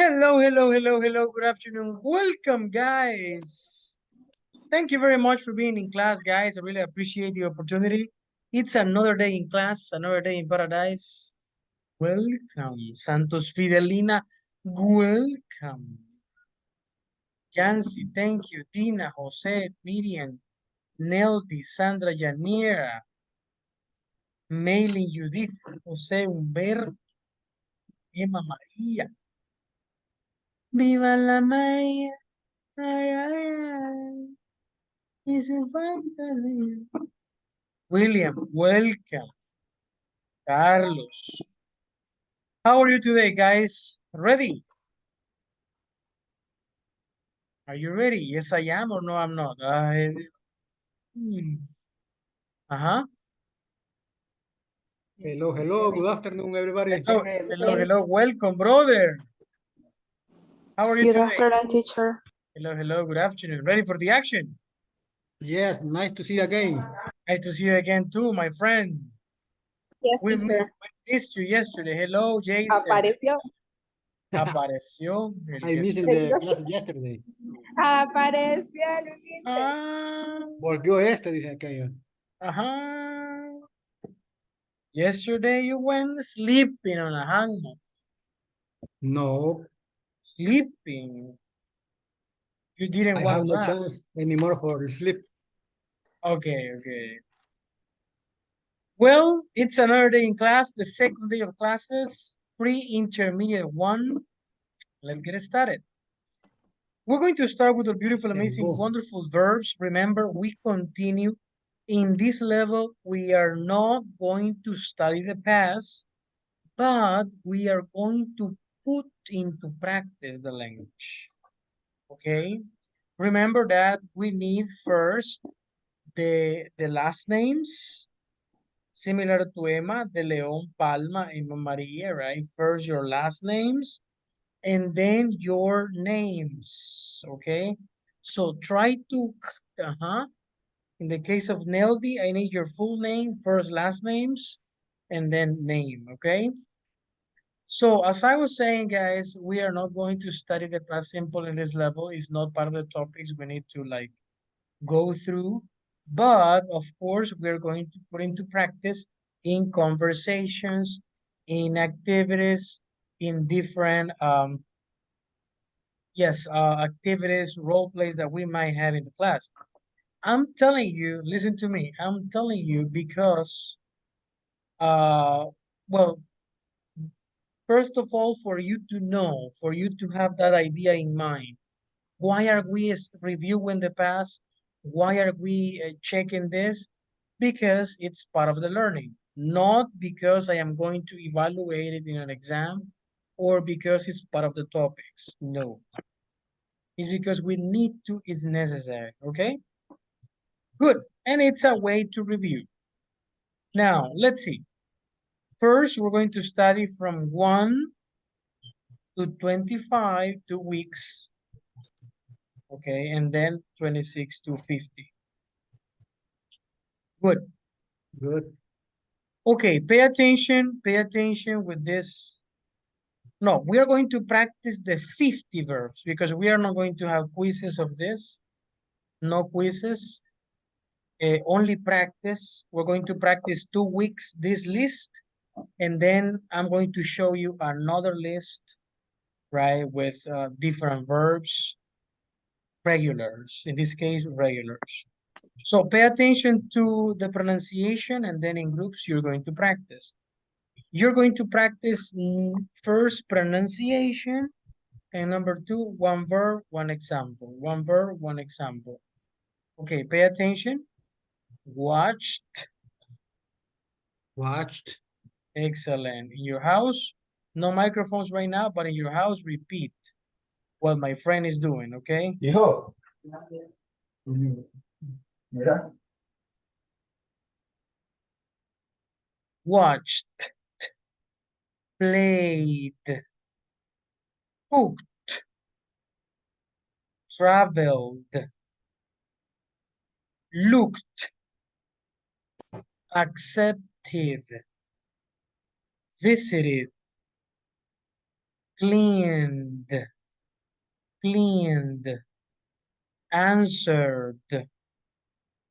Hello, hello, hello, hello. Good afternoon. Welcome, guys. Thank you very much for being in class, guys. I really appreciate the opportunity. It's another day in class, another day in paradise. Welcome, Santos Fidelina. Welcome. Jancy, thank you. Dina, Jose, Miriam, Neldy, Sandra, Yanira, Maylin, Judith, Jose, Humberto, Emma, María. Viva la María. Ay, ay, ay. It's a fantasy. William, welcome. Carlos. How are you today, guys? Ready? Are you ready? Yes, I am, or no, I'm not. Uh-huh. Hello, hello. Good afternoon, everybody. Hello. Welcome, brother. How are you Good today? afternoon, teacher. Hello. Good afternoon. Ready for the action? Yes, nice to see you again. Nice to see you again, too, my friend. Yes, We teacher. missed you yesterday. Hello, Jason. Apareció. Apareció. I missed the class yesterday. Apareció el Ulises. Volvió dice aquello. Uh-huh. Yesterday you went sleeping on a hammock. No, Sleeping. You didn't I want have no class. chance anymore for sleep. Okay. Well, it's another day in class, the second day of classes, pre-intermediate 1. Let's get started. We're going to start with the beautiful, amazing, go. wonderful verbs. Remember, we continue. In this level, we are not going to study the past, but we are going to put into practice the language. Okay? Remember that we need first the last names, similar to Emma, De Leon, Palma, Emma Maria, right? First your last names, and then your names, okay? So try to, in the case of Neldy, I need your full name, first last names, and then name, okay? So as I was saying, guys, we are not going to study the past simple in this level. It's not part of the topics we need to like go through. But of course, we're going to put into practice in conversations, in activities, in different activities, role plays that we might have in the class. I'm telling you, listen to me. I'm telling you because well, first of all, for you to know, for you to have that idea in mind, why are we reviewing the past? Why are we checking this? Because it's part of the learning, not because I am going to evaluate it in an exam or because it's part of the topics. No, it's because we need to, it's necessary, okay? Good, and it's a way to review. Now, let's see. First, we're going to study from 1 to 25, 2 weeks, okay, and then 26 to 50. Good. Okay, pay attention with this. No, we are going to practice the 50 verbs because we are not going to have quizzes of this. No quizzes, only practice. We're going to practice 2 weeks this list, and then I'm going to show you another list, right, with different verbs, regulars, in this case, regulars. So pay attention to the pronunciation, and then in groups, you're going to practice. You're going to practice first pronunciation, and number 2, one verb, one example. One verb, one example. Okay, pay attention. Watched. Excellent. In your house, no microphones right now, but in your house, repeat what my friend is doing, okay? Hijo. Mira. Watched. Played. Cooked. Traveled. Looked. Accepted. Visited. cleaned, cleaned, answered,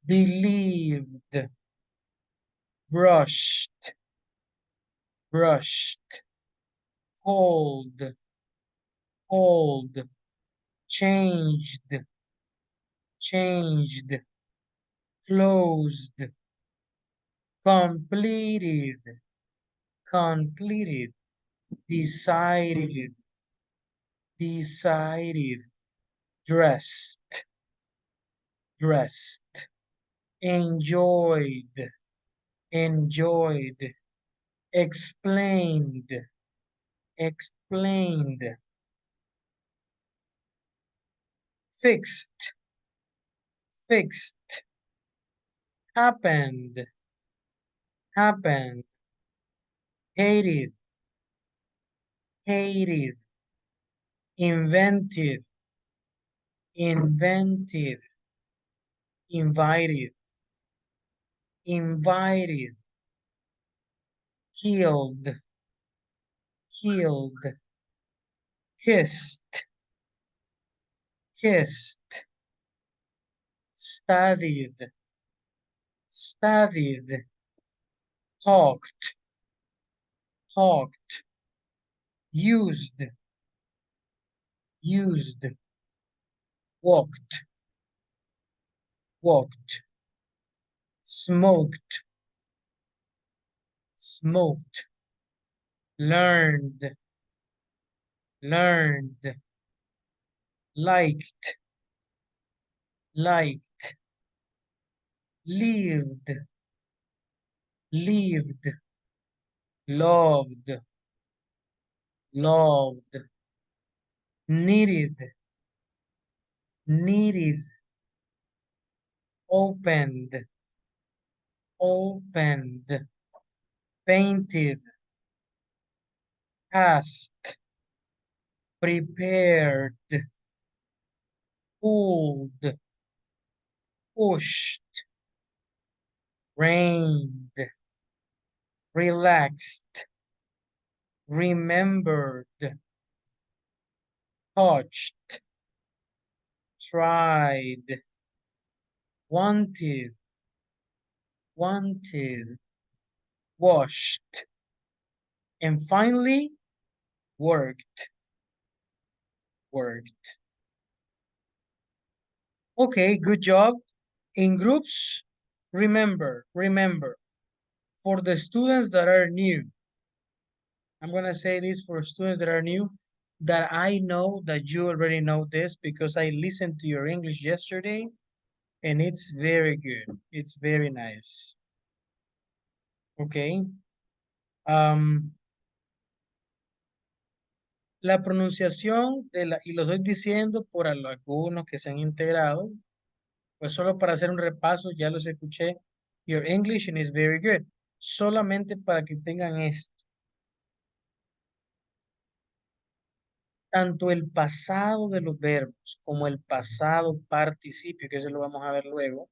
believed, brushed, brushed, hold, hold, changed, changed, closed, completed, completed, decided, decided, dressed, dressed, enjoyed, enjoyed, explained, explained, fixed, fixed, happened, happened, hated, hated, invented, invented, invited, invited, killed, killed, kissed, kissed, studied, studied, talked, talked, used, used, walked, walked, smoked, smoked, learned, learned, liked, liked, lived, lived, loved, loved, needed, needed, opened, opened, painted, asked, prepared, pulled, pushed, rained, relaxed, remembered, touched, tried, wanted, wanted, washed, and finally worked, worked. Okay, good job. In groups, remember, for the students that are new, I'm gonna say this for students that are new, that I know that you already know this because I listened to your English yesterday and it's very good. It's very nice. Okay. La pronunciación y lo estoy diciendo por algunos que se han integrado, pues solo para hacer un repaso, ya los escuché. Your English is very good. Solamente para que tengan esto. Tanto el pasado de los verbos como el pasado participio, que eso lo vamos a ver luego,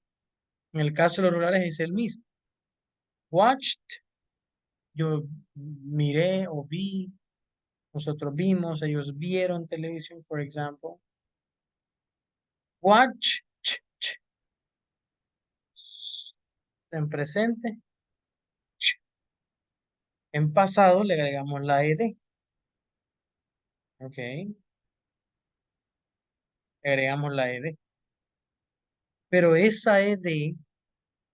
en el caso de los rurales es el mismo. Watched, yo miré o vi, nosotros vimos, ellos vieron televisión, por ejemplo. Watch, en presente. En pasado le agregamos la ed. Ok, agregamos la ed. Pero esa ed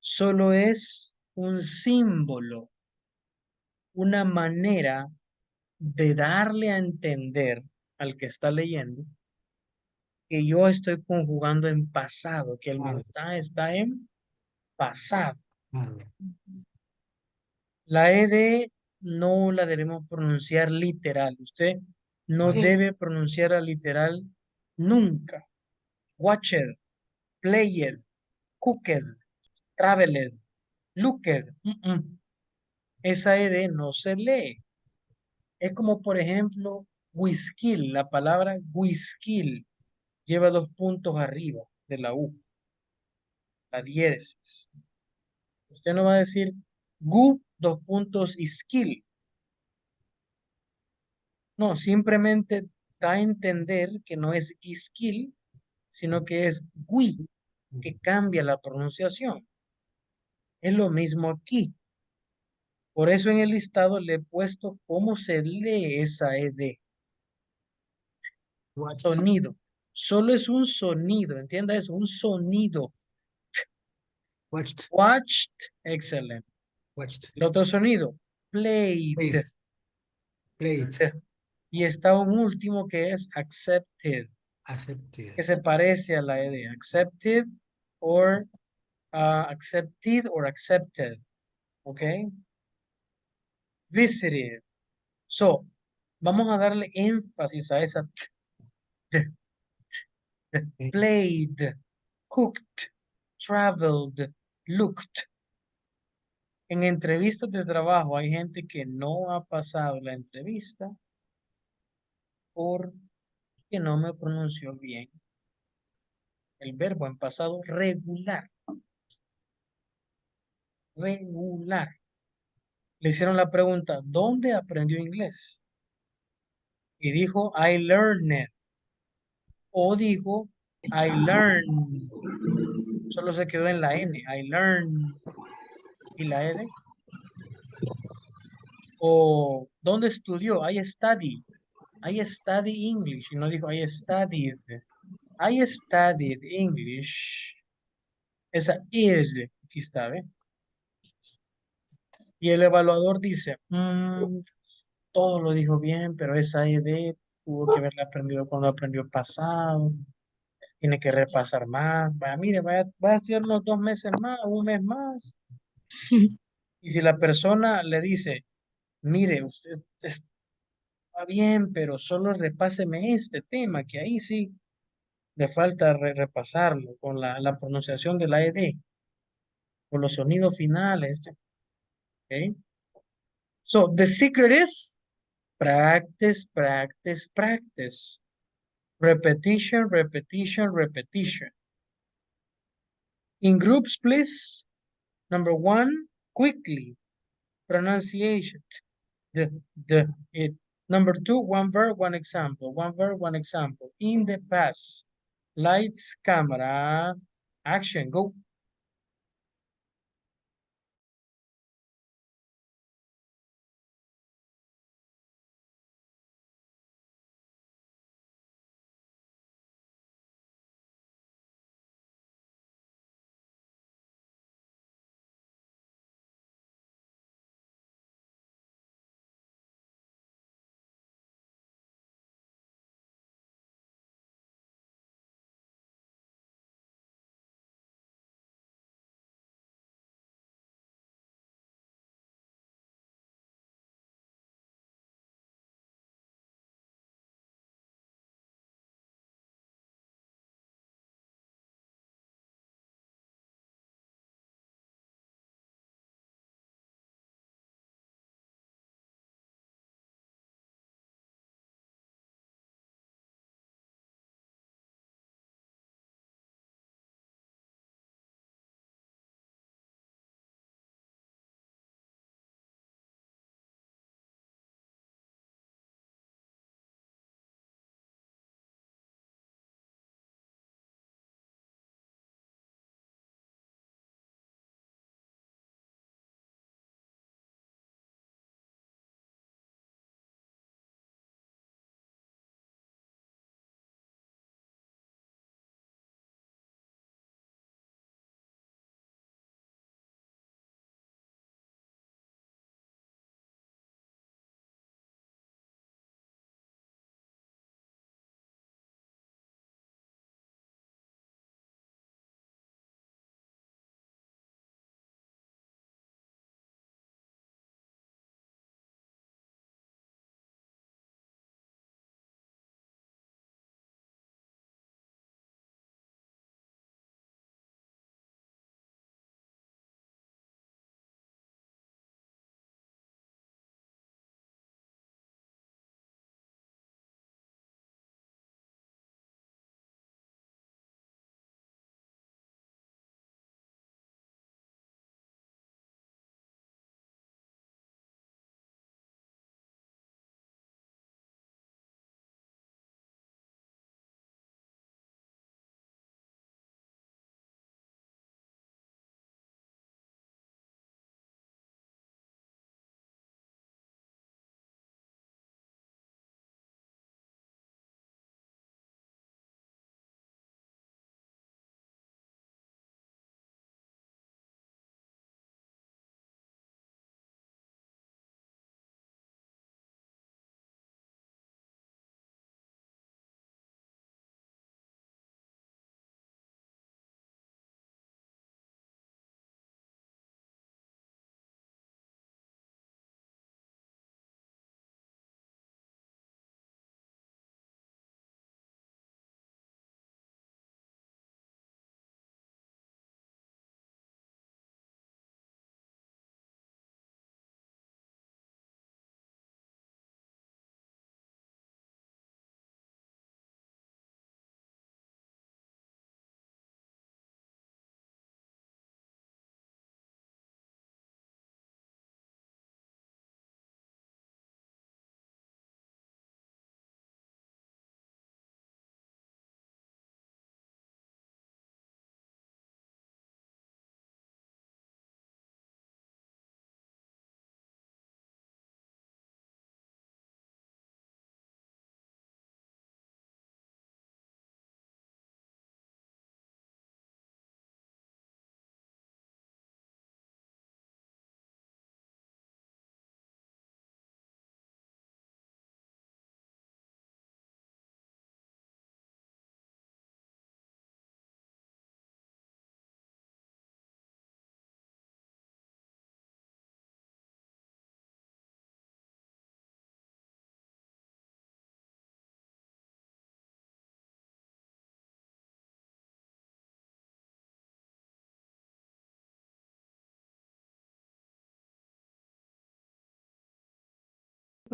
solo es un símbolo, una manera de darle a entender al que está leyendo que yo estoy conjugando en pasado, que el mensaje está en pasado. La ed no la debemos pronunciar literal. Usted no debe pronunciar literal nunca. Watcher, player, cooker, traveler, looker. Esa ed no se lee. Es como, por ejemplo, whisky. La palabra whisky lleva 2 puntos arriba de la U, la diéresis. Usted no va a decir gu, 2 puntos y skill. No, simplemente da a entender que no es skill, sino que es we, que cambia la pronunciación. Es lo mismo aquí. Por eso en el listado le he puesto cómo se lee esa ED. Watched. Sonido. Solo es un sonido, entienda eso, un sonido. Watched. Watched, excelente. Watched. El otro sonido, played. Played. Played. Y está un último que es accepted, Accepted. que se parece a la ED. Accepted or accepted or accepted. ¿Ok? Visited. So, vamos a darle énfasis a esa t, Okay. played, cooked, traveled, looked. En entrevistas de trabajo hay gente que no ha pasado la entrevista porque no me pronunció bien el verbo en pasado regular. Regular. Le hicieron la pregunta, ¿dónde aprendió inglés? Y dijo, I learned it. O dijo, I learned. Solo se quedó en la N. I learned. ¿Y la R? O ¿dónde estudió? I studied. I study English. Y no dijo I studied. I studied English. Esa is, aquí está, ¿ve? Y el evaluador dice, todo lo dijo bien, pero esa ED tuvo que haberla aprendido cuando aprendió pasado. Tiene que repasar más. Vaya, mire, va a estudiar unos 2 meses más, un mes más. Y si la persona le dice, mire, usted está bien, pero solo repáseme este tema, que ahí sí le falta repasarlo con la pronunciación de la ED, con los sonidos finales. ¿Ok? So, the secret is practice, practice, practice. Repetition, repetition, repetition. In groups, please. Number one, quickly. Pronunciation. The, it. Number two, one verb, one example. One verb, one example. In the past. Lights, camera, action, go.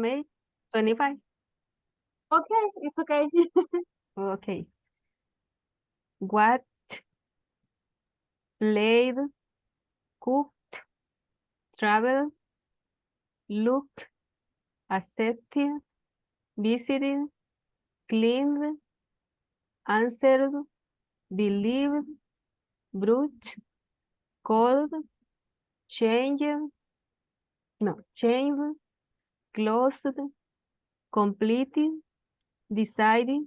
classmate? 25. Okay, it's okay. Okay. What? Played, cooked, traveled, looked, accepted, visited, cleaned, answered, believed, brushed, called, changed, closed, completed, decided,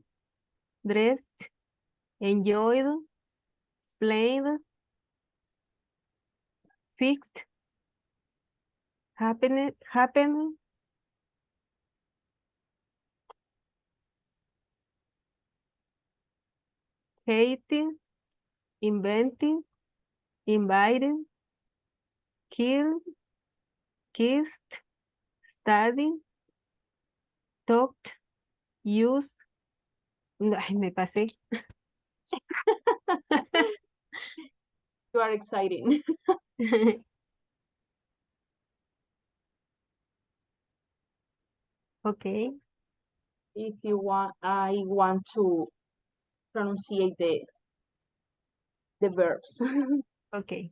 dressed, enjoyed, explained, fixed, happened, hated, invented, invited, killed, kissed, studied, talked, used. No, ay, me pasé. You are exciting. Okay. If you want, I want to pronunciate the verbs. Okay.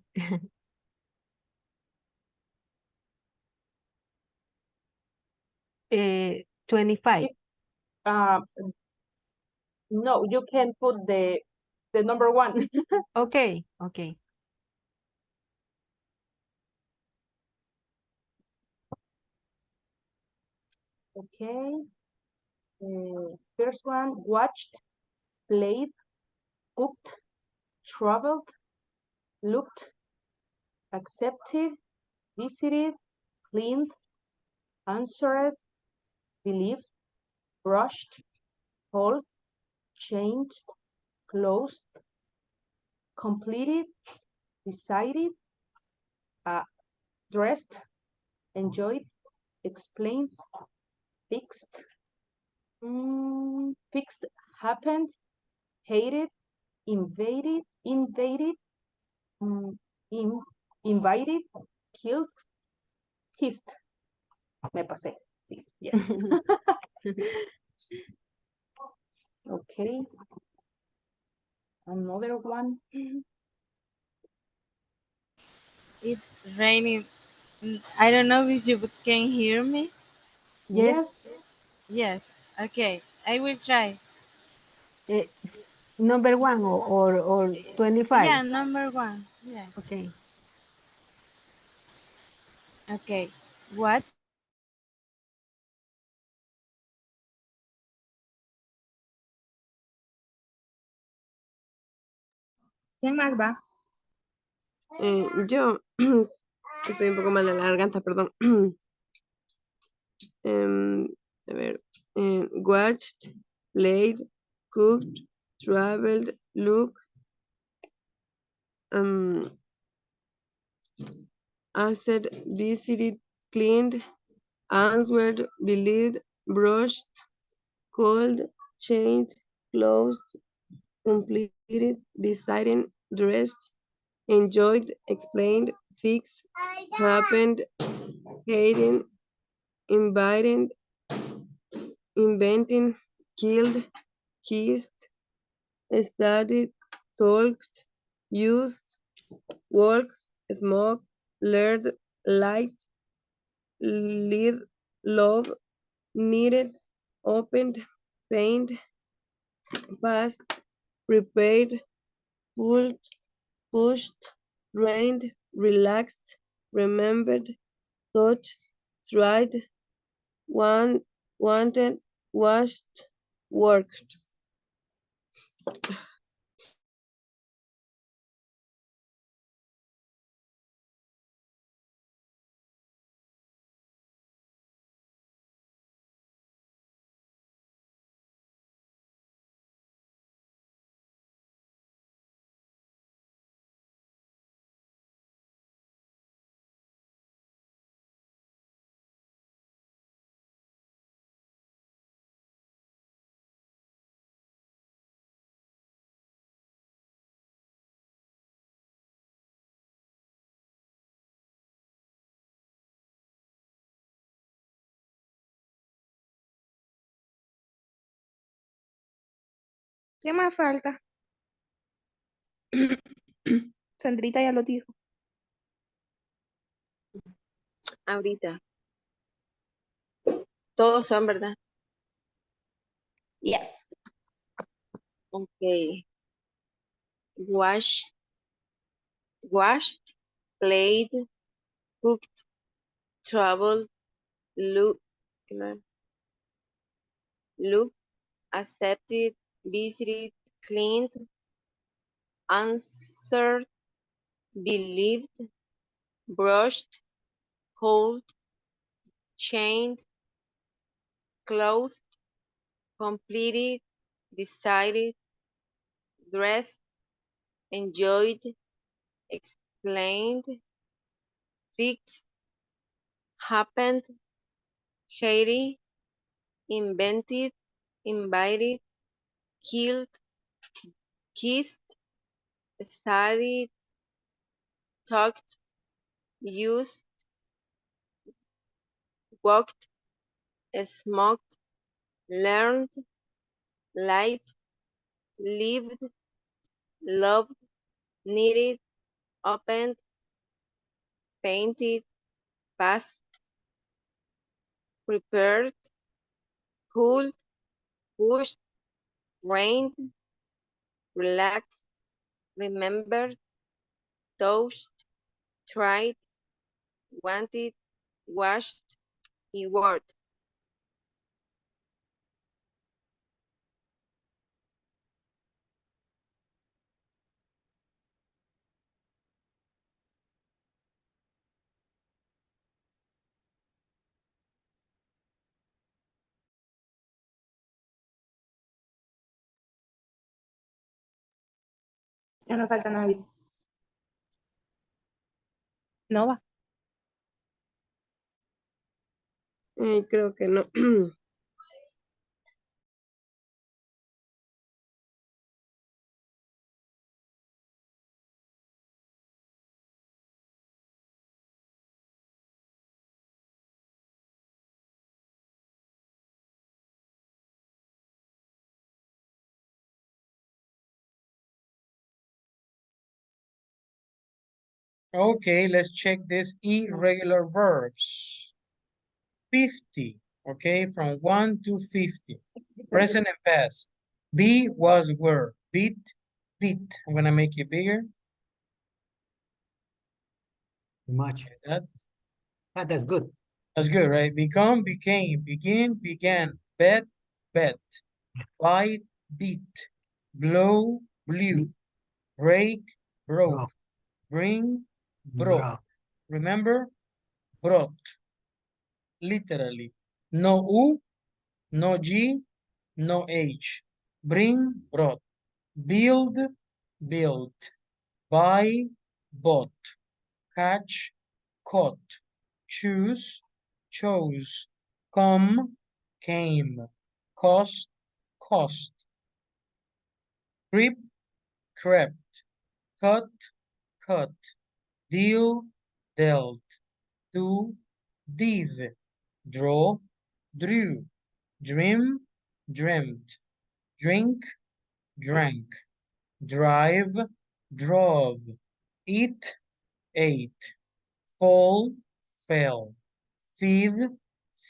25. Um, no, you can put the number one. Okay. Okay. Okay. First one, watched, played, cooked, traveled, looked, accepted, visited, cleaned, answered, believed, brushed, called, changed, closed, completed, decided, dressed, enjoyed, explained, fixed, fixed, happened, hated, invaded, mm, in, invited, killed, kissed. Me pasé. Sí, yes. Okay. Another one. It's raining. I don't know if you can hear me. Yes. Yes. Yes. Okay. I will try. eh, number one or 25. Yeah, number one. Yeah. Okay. Okay. What? ¿Quién más va? Yo estoy un poco mal de la garganta, perdón. Em, a ver, watched, played, cooked, traveled, looked, answered, visited, cleaned, answered, believed, brushed, called, changed, closed, completed, decided, dressed, enjoyed, explained, fixed, happened, hated, invited, inventing, killed, kissed, studied, talked, used, walked, smoked, learned, liked, lead, loved, needed, opened, painted, passed, prepared, pulled, pushed, drained, relaxed, remembered, touched, tried, wanted, washed, worked. ¿Qué más falta? Sandrita ya lo dijo. Ahorita. Todos son, ¿verdad? Yes. Okay. Washed, played, cooked, traveled, looked, accepted, visited, cleaned, answered, believed, brushed, called, chained, clothed, completed, decided, dressed, enjoyed, explained, fixed, happened, hated, invented, invited, killed, kissed, studied, talked, used, walked, smoked, learned, liked, lived, loved, needed, opened, painted, passed, prepared, pulled, pushed, rained, relaxed, remembered, touched, tried, wanted, washed, reward. Ya no falta nadie. No va. Creo que no. Okay, let's check this irregular verbs. 50, okay, from 1 to 50. Present and past. Be, was, were. Beat, beat. I'm gonna make it bigger. Too much. That, That's good. that's good, right? Become, became. Begin, began. Bet, bet. Bite, beat. Blow, blew. Break, broke. Bro. Bring, broke. Bro. Remember, brought. Literally. No U, no G, no H. Bring, brought. Build, built. Buy, bought. Catch, caught. Choose, chose. Come, came. Cost, cost. Creep, crept. Cut, cut. Deal, dealt. Do, did. Draw, drew. Dream, dreamt. Drink, drank. Drive, drove. Eat, ate. Fall, fell. Feed,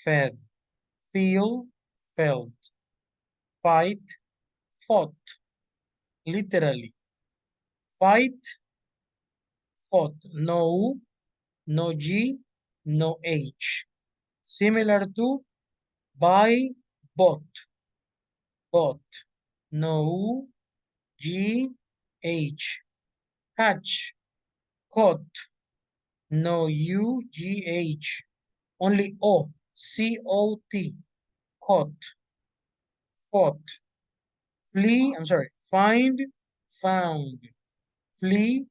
fed. Feel, felt. Fight, fought. Literally. Fight, fought. No U, no G, no H. Similar to buy, bought. Bought. No U, G, H. Catch, caught. No U, G, H. Only O, C, O, T. Caught. Fought. Flee, I'm sorry. Find, found. Flee,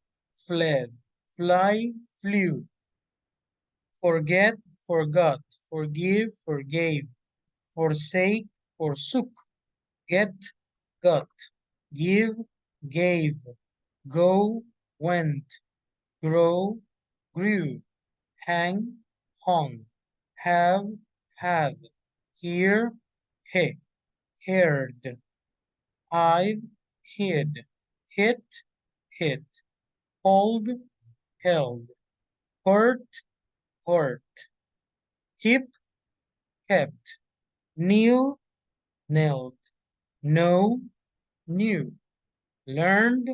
fled. Fly, flew. Forget, forgot. Forgive, forgave. Forsake, forsook. Get, got. Give, gave. Go, went. Grow, grew. Hang, hung. Have, had. Hear, he, heard. hide, hid, hit, hit, hold, held, hurt, hurt, keep, kept, kneel, knelt, know, knew, learned,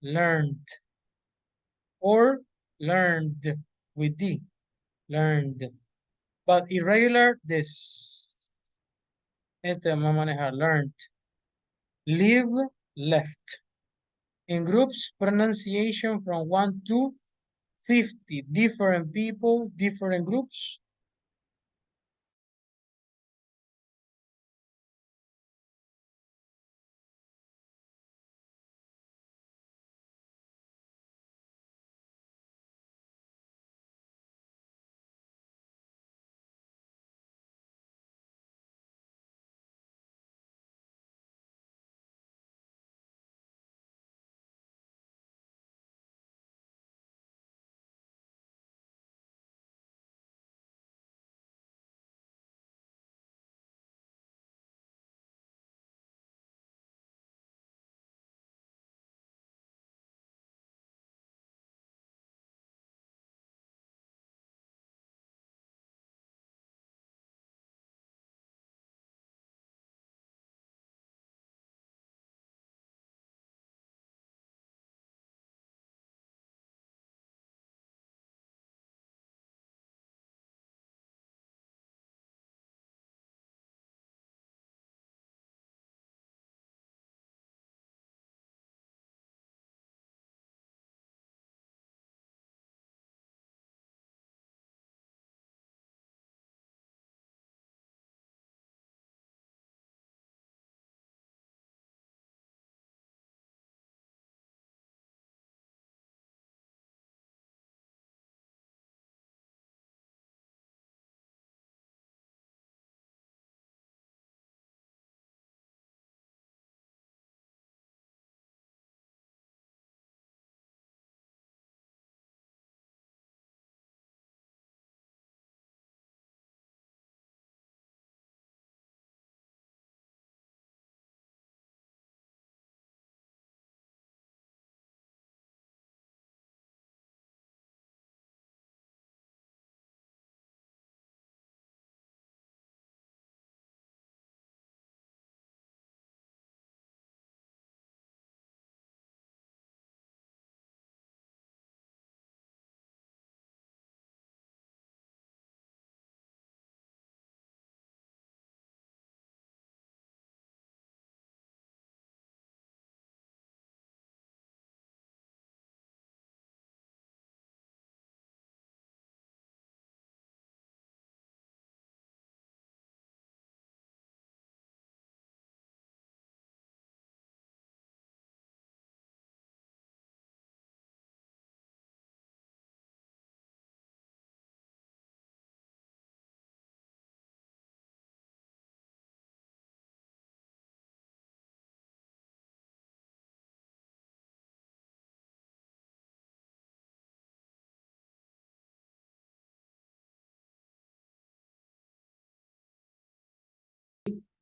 learned, or learned with D, learned. But irregular, this. Este vamos a manejar learned. Live, left. In groups, pronunciation from 1 to 50. Different people, different groups.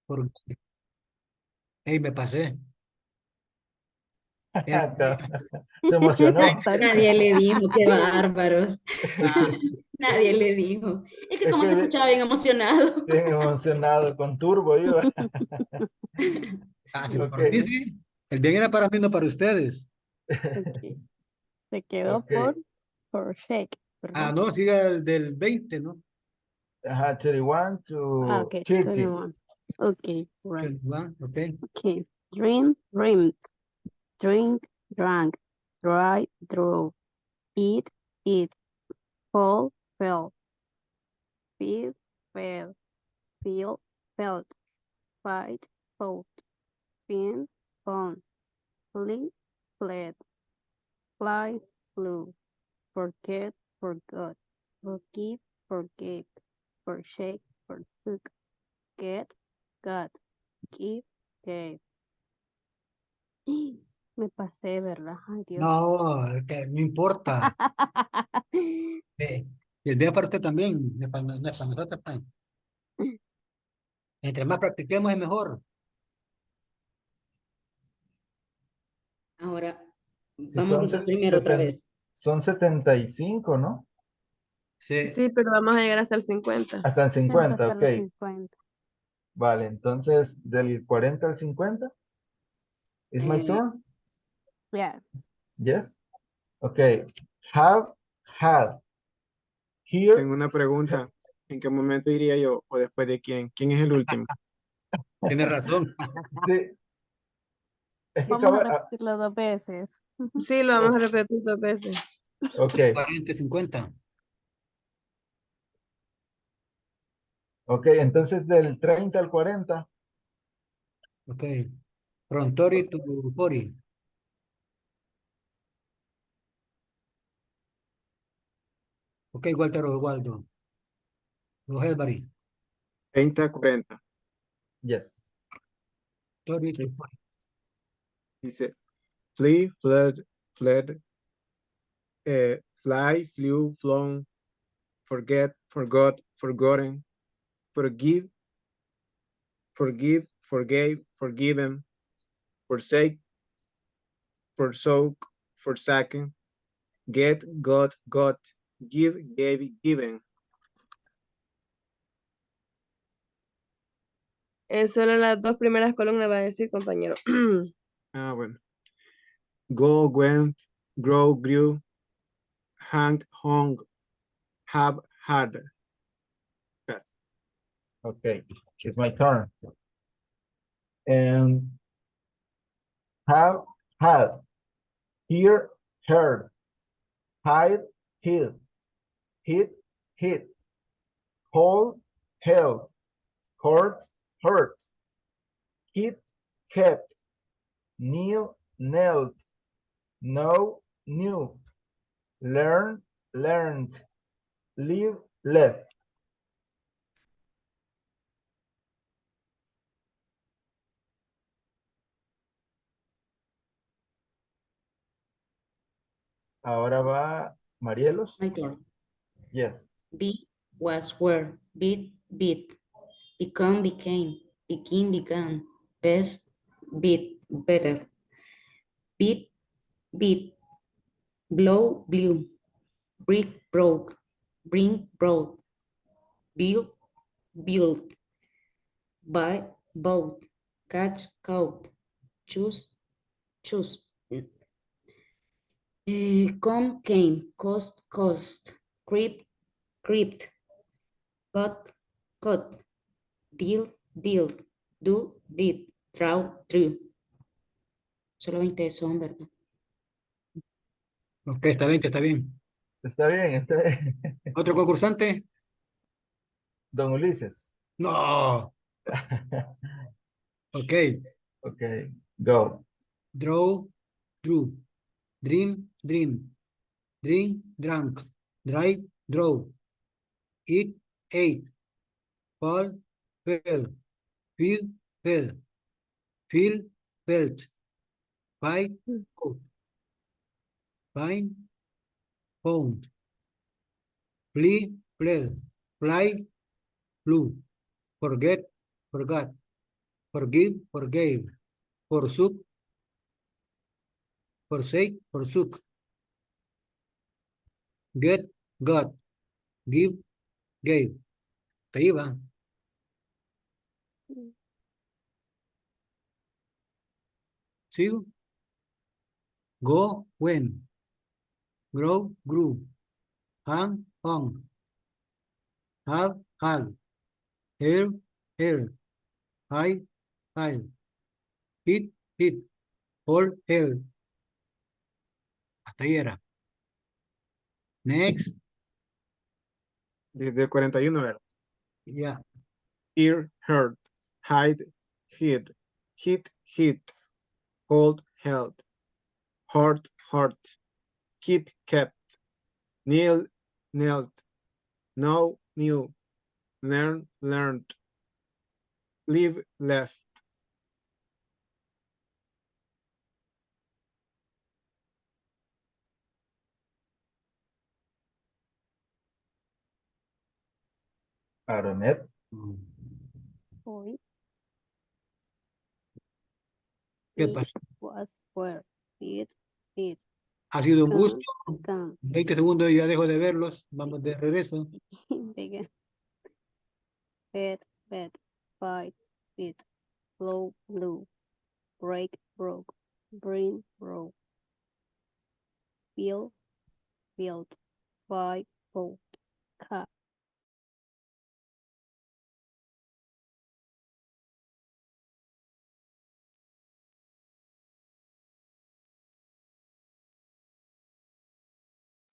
Por... Hey, me pasé. Se emocionó. Nadie le dijo, qué bárbaros. Ah, Nadie le dijo. Es que Es como que se escuchaba bien emocionado. bien emocionado, con turbo iba. sí, Ok, por mí sí. El bien era para mí, no para ustedes. Ok. Se quedó ok. por shake, Ah, ¿verdad? no, siga el del 20, ¿no? Ajá, 31 Ah, to ok, 30. 21. Ok, right. El one, ok. Okay. Dream, dreamed. Drink, drank. Dry, drove. Eat, eat. Fall, fell. Feel, fell. Feel, felt. Fight, fought. Spin, spun. Flee, fled. Fly, flew. Forget, forgot. Forgive, forgave. Forsake, forsook. Get, got. Give, gave. Me pasé, ¿verdad? Ay, Dios. No, que no importa. Y el bien para usted también, no es para nosotros, pues. Entre más practiquemos es mejor. Ahora, Si vamos a son, empezar primero otra vez. son 75, ¿no? Sí. Sí, pero vamos a llegar hasta el 50. Hasta el Siempre 50, hasta ok. los 50. Vale, entonces del 40 al 50. Is my Eh, turn? Yes. Yes. Okay. Have, had. Here. Tengo una pregunta. ¿En qué momento iría yo o después de quién? ¿Quién es el último? Tiene razón. Sí. Es que Vamos a acaba. repetirlo 2 veces. Sí, lo vamos a repetir 2 veces. Ok. 40, 50. Ok, entonces del 30 al 40. Ok. From 30 to 40. Ok, Walter o Waldo. Go ahead, buddy. 30 a 40. Yes. 30 to Ok. 40. Dice, flee, fled, fled, fly, flew, flown, forget, forgot, forgotten, forgive, forgive, forgave, forgiven, forsake, forsook, forsaken, get, got, give, gave, given. Solo las 2 primeras columnas va a decir, compañero. Ah, bueno. Go, went, grow, grew, hang, hung, have, had. Yes. Okay, it's my turn. And have, had. Hear, heard. Hide, hid. Hit, hit. Hold, held. Hurt, hurt. Keep, kept. Kneel, knelt. Know, knew. Learn, learned. Live, left. Ahora va Marielos. my turn. Yes. Be was were, beat, beat, become, became, begin, began, best, beat, better, beat, beat, blow, blew, brick, broke, bring, broke, build, build, buy, bought, catch, caught, choose, choose, come, came, cost, cost, creep, creeped, cut, cut, deal, deal, do, did, draw, drew. Solo 20 son, ¿verdad? Ok, está bien, está bien. Está bien, está bien. ¿Otro concursante? Don Ulises. No. Ok. Okay, go. Draw, drew. Dream, dream. Drink, drank. Drive, drove. Eat, ate. Fall, fell. Feel, fell. Feel, felt. Fight, fought. Find, found. Flee, fled. Fly, flew. Forget, forgot. Forgive, forgave. Forsook, forsake, forsook. Get, got. Give, gave. Te iba. ¿Sigo? Go, went. Grow, grew. Hang, hung. Have, had. Hear, heard. Hide, hide. Hit, hit. Hold, held. Hasta ahí era. Next. Desde el 41, ¿verdad? Ya. Hear, heard, hide, hid, hit, hit, hold, held, heart, heart, keep, kept, kneel, knelt, know, knew, learn, learned, live, left. Aronet. Hoy. ¿Qué Be pasó? was were. sit, sit, Ha sido un gusto. come, 20 segundos y ya dejo de verlos. Vamos de regreso. begin, bed, bed, fight, sit, blow, blue, break, broke, bring, broke, build, built, buy, bought, cut.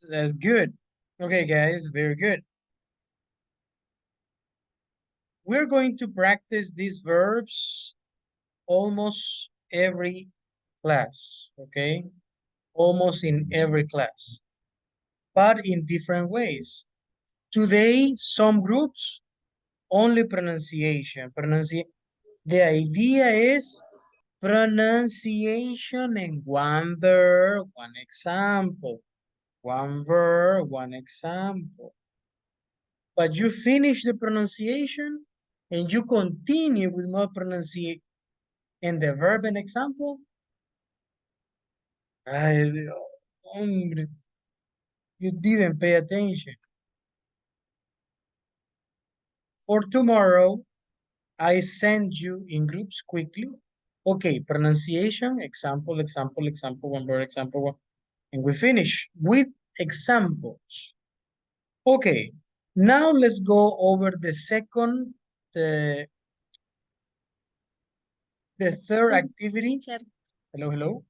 That's good. Okay, guys, very good. We're going to practice these verbs almost every class, okay? Almost in every class, but in different ways. Today, some groups, only pronunciation. The idea is pronunciation in one verb, one example. One verb, one example. But you finish the pronunciation and you continue with more pronunciation in the verb and example. Ay, hombre, you didn't pay attention. For tomorrow, I send you in groups quickly. Okay, pronunciation, example, example, example, one word, example, one. And we finish with examples. Okay, now let's go over the second, the third activity. Hello, hello.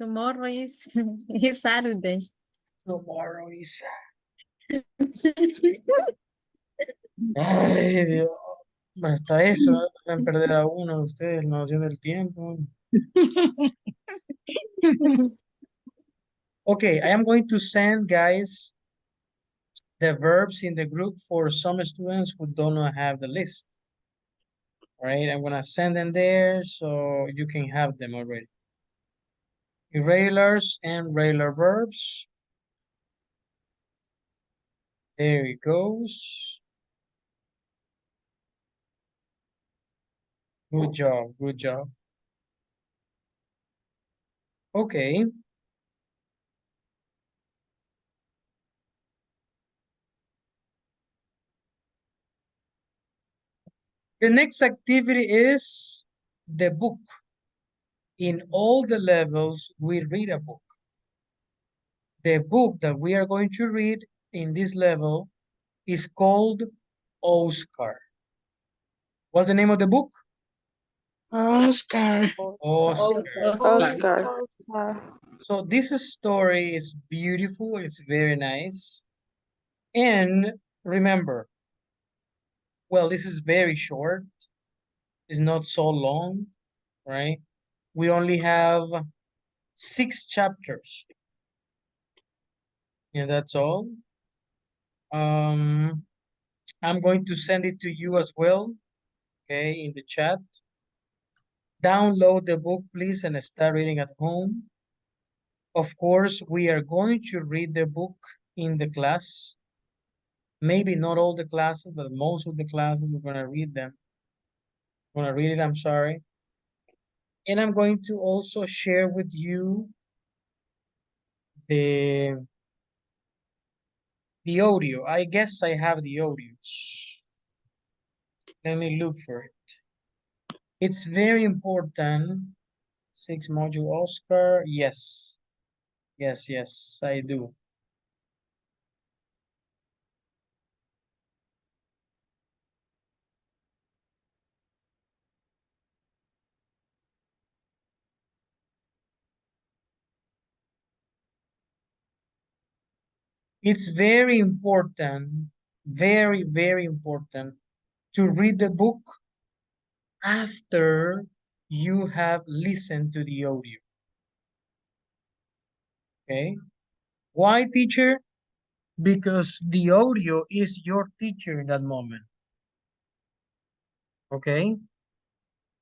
Tomorrow is is Saturday. Tomorrow is. Ay, Dios. Hasta eso, hacen perder a uno de ustedes, la noción del tiempo. Okay, I am going to send, guys, the verbs in the group for some students who do not have the list. All right, I'm gonna send them there so you can have them already. Irregulars and regular verbs. There it goes. Good job, good job. Okay. The next activity is the book. In all the levels, we read a book. The book that we are going to read in this level is called Oscar. What's the name of the book? Oscar. Oscar. Oscar. So this story is beautiful. It's very nice. And remember, well, this is very short. It's not so long, right? We only have 6 chapters. And that's all. I'm going to send it to you as well, okay, in the chat. Download the book, please, and start reading at home. Of course, we are going to read the book in the class. Maybe not all the classes, but most of the classes, we're going to read them. I'm going to read it, I'm sorry. And I'm going to also share with you the audio. I guess I have the audios. Let me look for it. It's very important. 6 module Oscar. Yes. Yes, yes, I do. It's very important, very, very important to read the book after you have listened to the audio. Okay? Why, teacher? Because the audio is your teacher in that moment. Okay?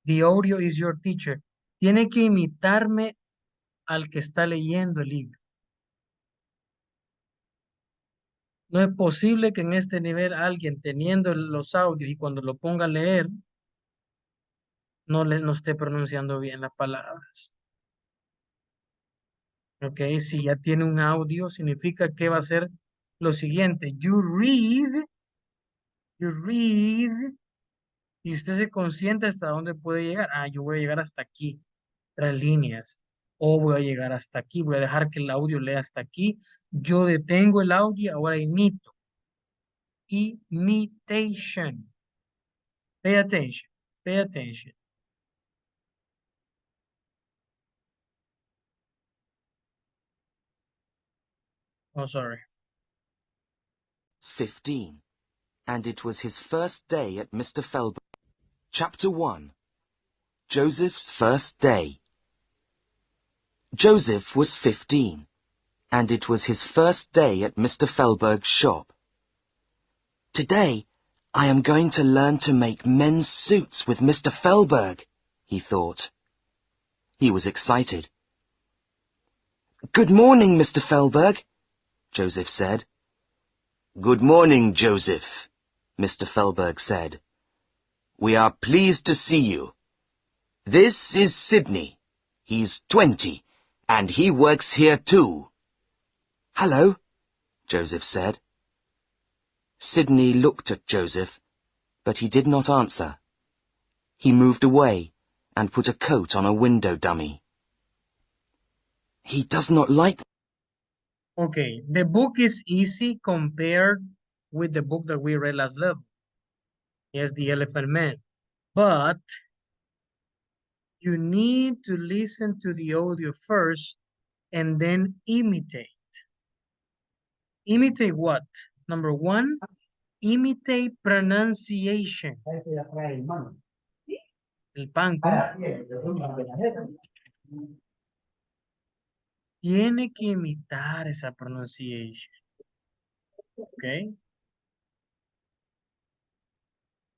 The audio is your teacher. Tiene que imitarme al que está leyendo el libro. No es posible que en este nivel alguien teniendo los audios y cuando lo ponga a leer no esté pronunciando bien las palabras. Ok, si ya tiene un audio, significa que va a ser lo siguiente. You read, y usted se consciente hasta dónde puede llegar. Ah, yo voy a llegar hasta aquí, 3 líneas. O voy a llegar hasta aquí, voy a dejar que el audio lea hasta aquí. Yo detengo el audio, ahora imito. Imitation. Pay attention, pay attention. Oh, sorry. 15. And it was his first day at Mr. Felberg. Chapter 1. Joseph's first day. Joseph was 15, and it was his first day at Mr. Felberg's shop. Today, I am going to learn to make men's suits with Mr. Felberg, he thought. He was excited. Good morning, Mr. Felberg, Joseph said. Good morning, Joseph, Mr. Felberg said. We are pleased to see you. This is Sidney. He's 20, and he works here too. Hello, Joseph said. Sidney looked at Joseph, but he did not answer. He moved away and put a coat on a window dummy. He does not like... Okay, the book is easy compared with the book that we read last level. Yes, The Elephant Man. But you need to listen to the audio first and then imitate. Imitate what? Number 1, imitate pronunciation. El panco tiene que imitar esa pronunciation. Okay?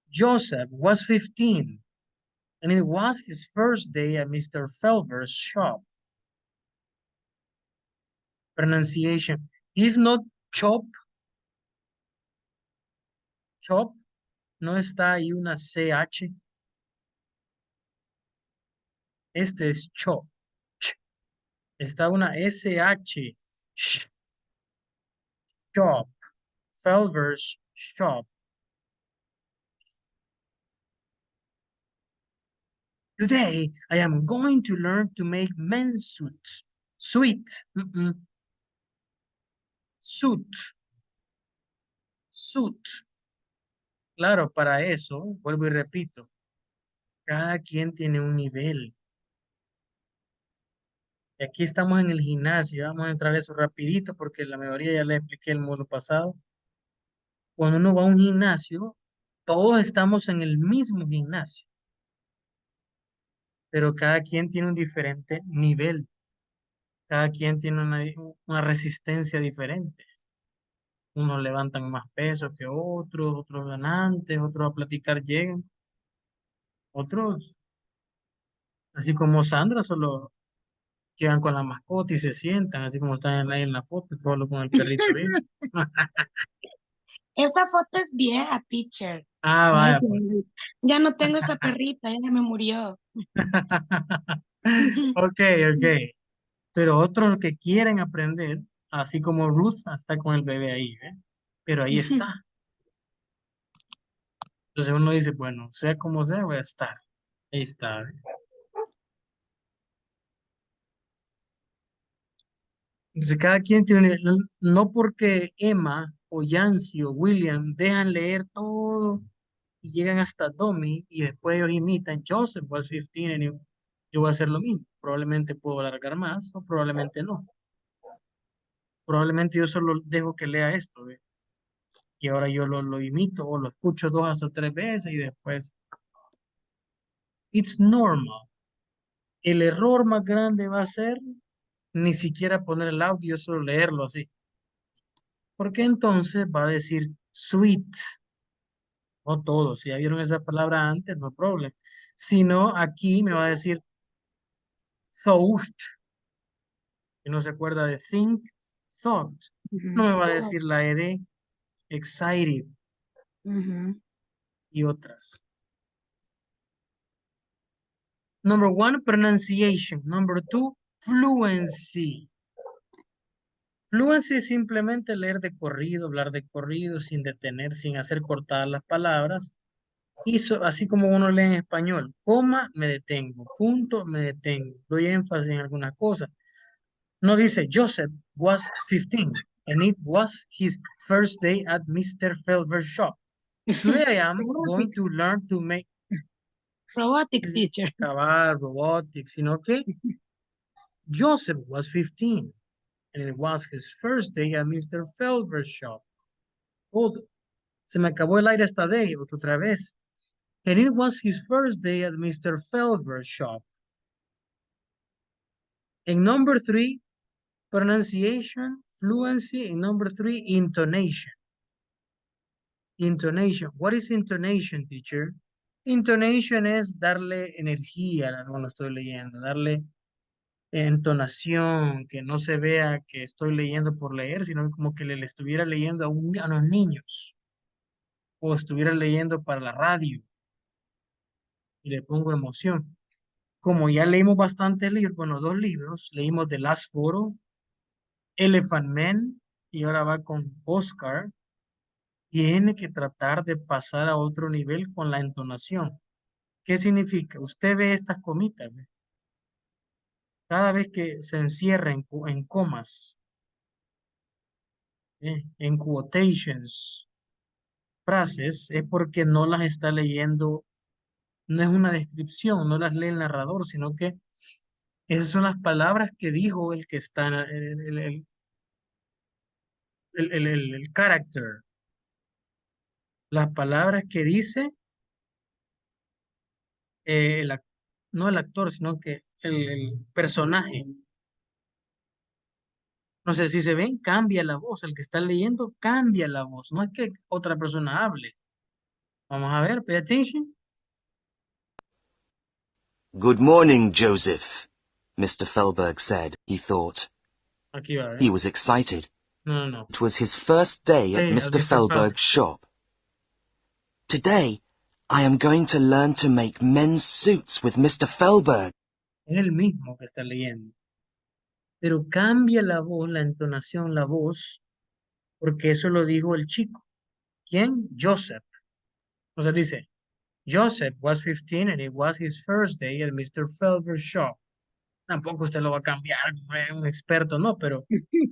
Joseph was 15, and it was his first day at Mr. Felber's shop. Pronunciation. Is not chop. Chop. No está ahí una CH. Este es chop. Ch. Está una SH. Sh. Shop. Felber's shop. Today, I am going to learn to make men's suits. Suit. Suit. Suit. Claro, para eso, vuelvo y repito, cada quien tiene un nivel. Y aquí estamos en el gimnasio, vamos a entrar a eso rapidito porque la mayoría ya les expliqué el módulo pasado. Cuando uno va a un gimnasio, todos estamos en el mismo gimnasio, pero cada quien tiene un diferente nivel, cada quien tiene una resistencia diferente. Unos levantan más peso que otros ganantes, otros a platicar llegan, otros, así como Sandra, solo llegan con la mascota y se sientan, así como están ahí en la foto, solo con el perrito bien. Esa foto es vieja, teacher. Ah, vaya, pues. Ya no tengo esa perrita, ella me murió. Ok. Pero otros que quieren aprender, así como Ruth, está con el bebé ahí, ¿eh? Pero ahí está. Entonces uno dice, bueno, sea como sea, voy a estar. Ahí está. ¿eh? Entonces cada quien tiene, no porque Emma o Yancy o William dejan leer todo y llegan hasta Domi y después ellos imitan Joseph was 15 and yo voy a hacer lo mismo. Probablemente puedo alargar más o probablemente no. Probablemente yo solo dejo que lea esto, ¿ve? Y ahora yo lo imito o lo escucho 2 hasta 3 veces y después. It's normal. El error más grande va a ser ni siquiera poner el audio, solo leerlo así. Porque entonces va a decir sweet. No todo. Si ya vieron esa palabra antes, no problem. Sino aquí me va a decir thought. Y no se acuerda de think, thought. No me va a decir la ED, excited y otras. Number 1, pronunciation. Number 2, fluency. Fluency es simplemente leer de corrido, hablar de corrido, sin detener, sin hacer cortadas las palabras. Y así como uno lee en español, coma, me detengo, punto, me detengo. Doy énfasis en algunas cosas. No dice, Joseph was 15 and it was his first day at Mr. Felber's shop. Today I am going to learn to make Robotic teacher. cabal, robotics, sino que Joseph was 15 and it was his first day at Mr. Felber's shop. Oh, se me acabó el aire esta day, otra vez. And it was his first day at Mr. Felber's shop. In number 3, pronunciation, fluency. In number 3, intonation. Intonation. What is intonation, teacher? Intonation es darle energía cuando estoy leyendo, darle entonación, que no se vea que estoy leyendo por leer, sino como que le estuviera leyendo a los niños o estuviera leyendo para la radio y le pongo emoción. Como ya leímos bastantes libros, bueno, 2 libros, leímos The Last Photo, Elephant Man y ahora va con Oscar, tiene que tratar de pasar a otro nivel con la entonación. ¿Qué significa? Usted ve estas comitas, ¿ve? Cada vez que se encierra en comas, en quotations, frases, es porque no las está leyendo, no es una descripción, no las lee el narrador, sino que esas son las palabras que dijo el que está, el character, las palabras que dice no el actor, sino que el personaje. No sé si se ven, cambia la voz. El que está leyendo cambia la voz. No es que otra persona hable. Vamos a ver, pay attention. Good morning, Joseph, Mr. Felberg said, he thought. Aquí va, He was excited. No, no. It was his first day at Hey, Mr. Mr. Felberg's shop. Today, I am going to learn to make men's suits with Mr. Felberg. Es el mismo que está leyendo. Pero cambia la voz, la entonación, la voz, porque eso lo dijo el chico. ¿Quién? Joseph. O sea, dice, Joseph was 15 and it was his first day at Mr. Felber's shop. Tampoco usted lo va a cambiar, un experto, no, pero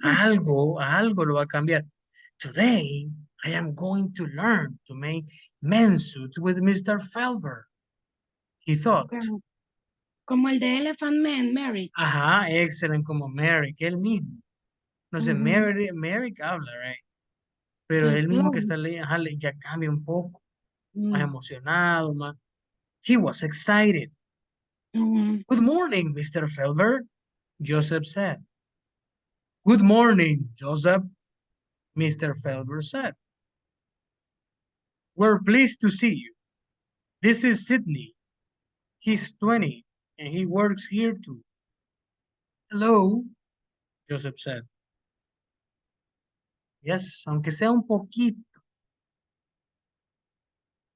algo lo va a cambiar. Today, I am going to learn to make men's suits with Mr. Felber. He thought. Como el de Elephant Man, Mary. Ajá, excelente, como Mary, que él mismo. No sé, Mary habla, right? Pero él mismo que está leyendo, ajá, ya cambia un poco, más emocionado, más. He was excited. Good morning, Mr. Felber, Joseph said. Good morning, Joseph, Mr. Felber said. We're pleased to see you. This is Sydney. He's 20 and he works here too. Hello, Joseph said. Yes, aunque sea un poquito.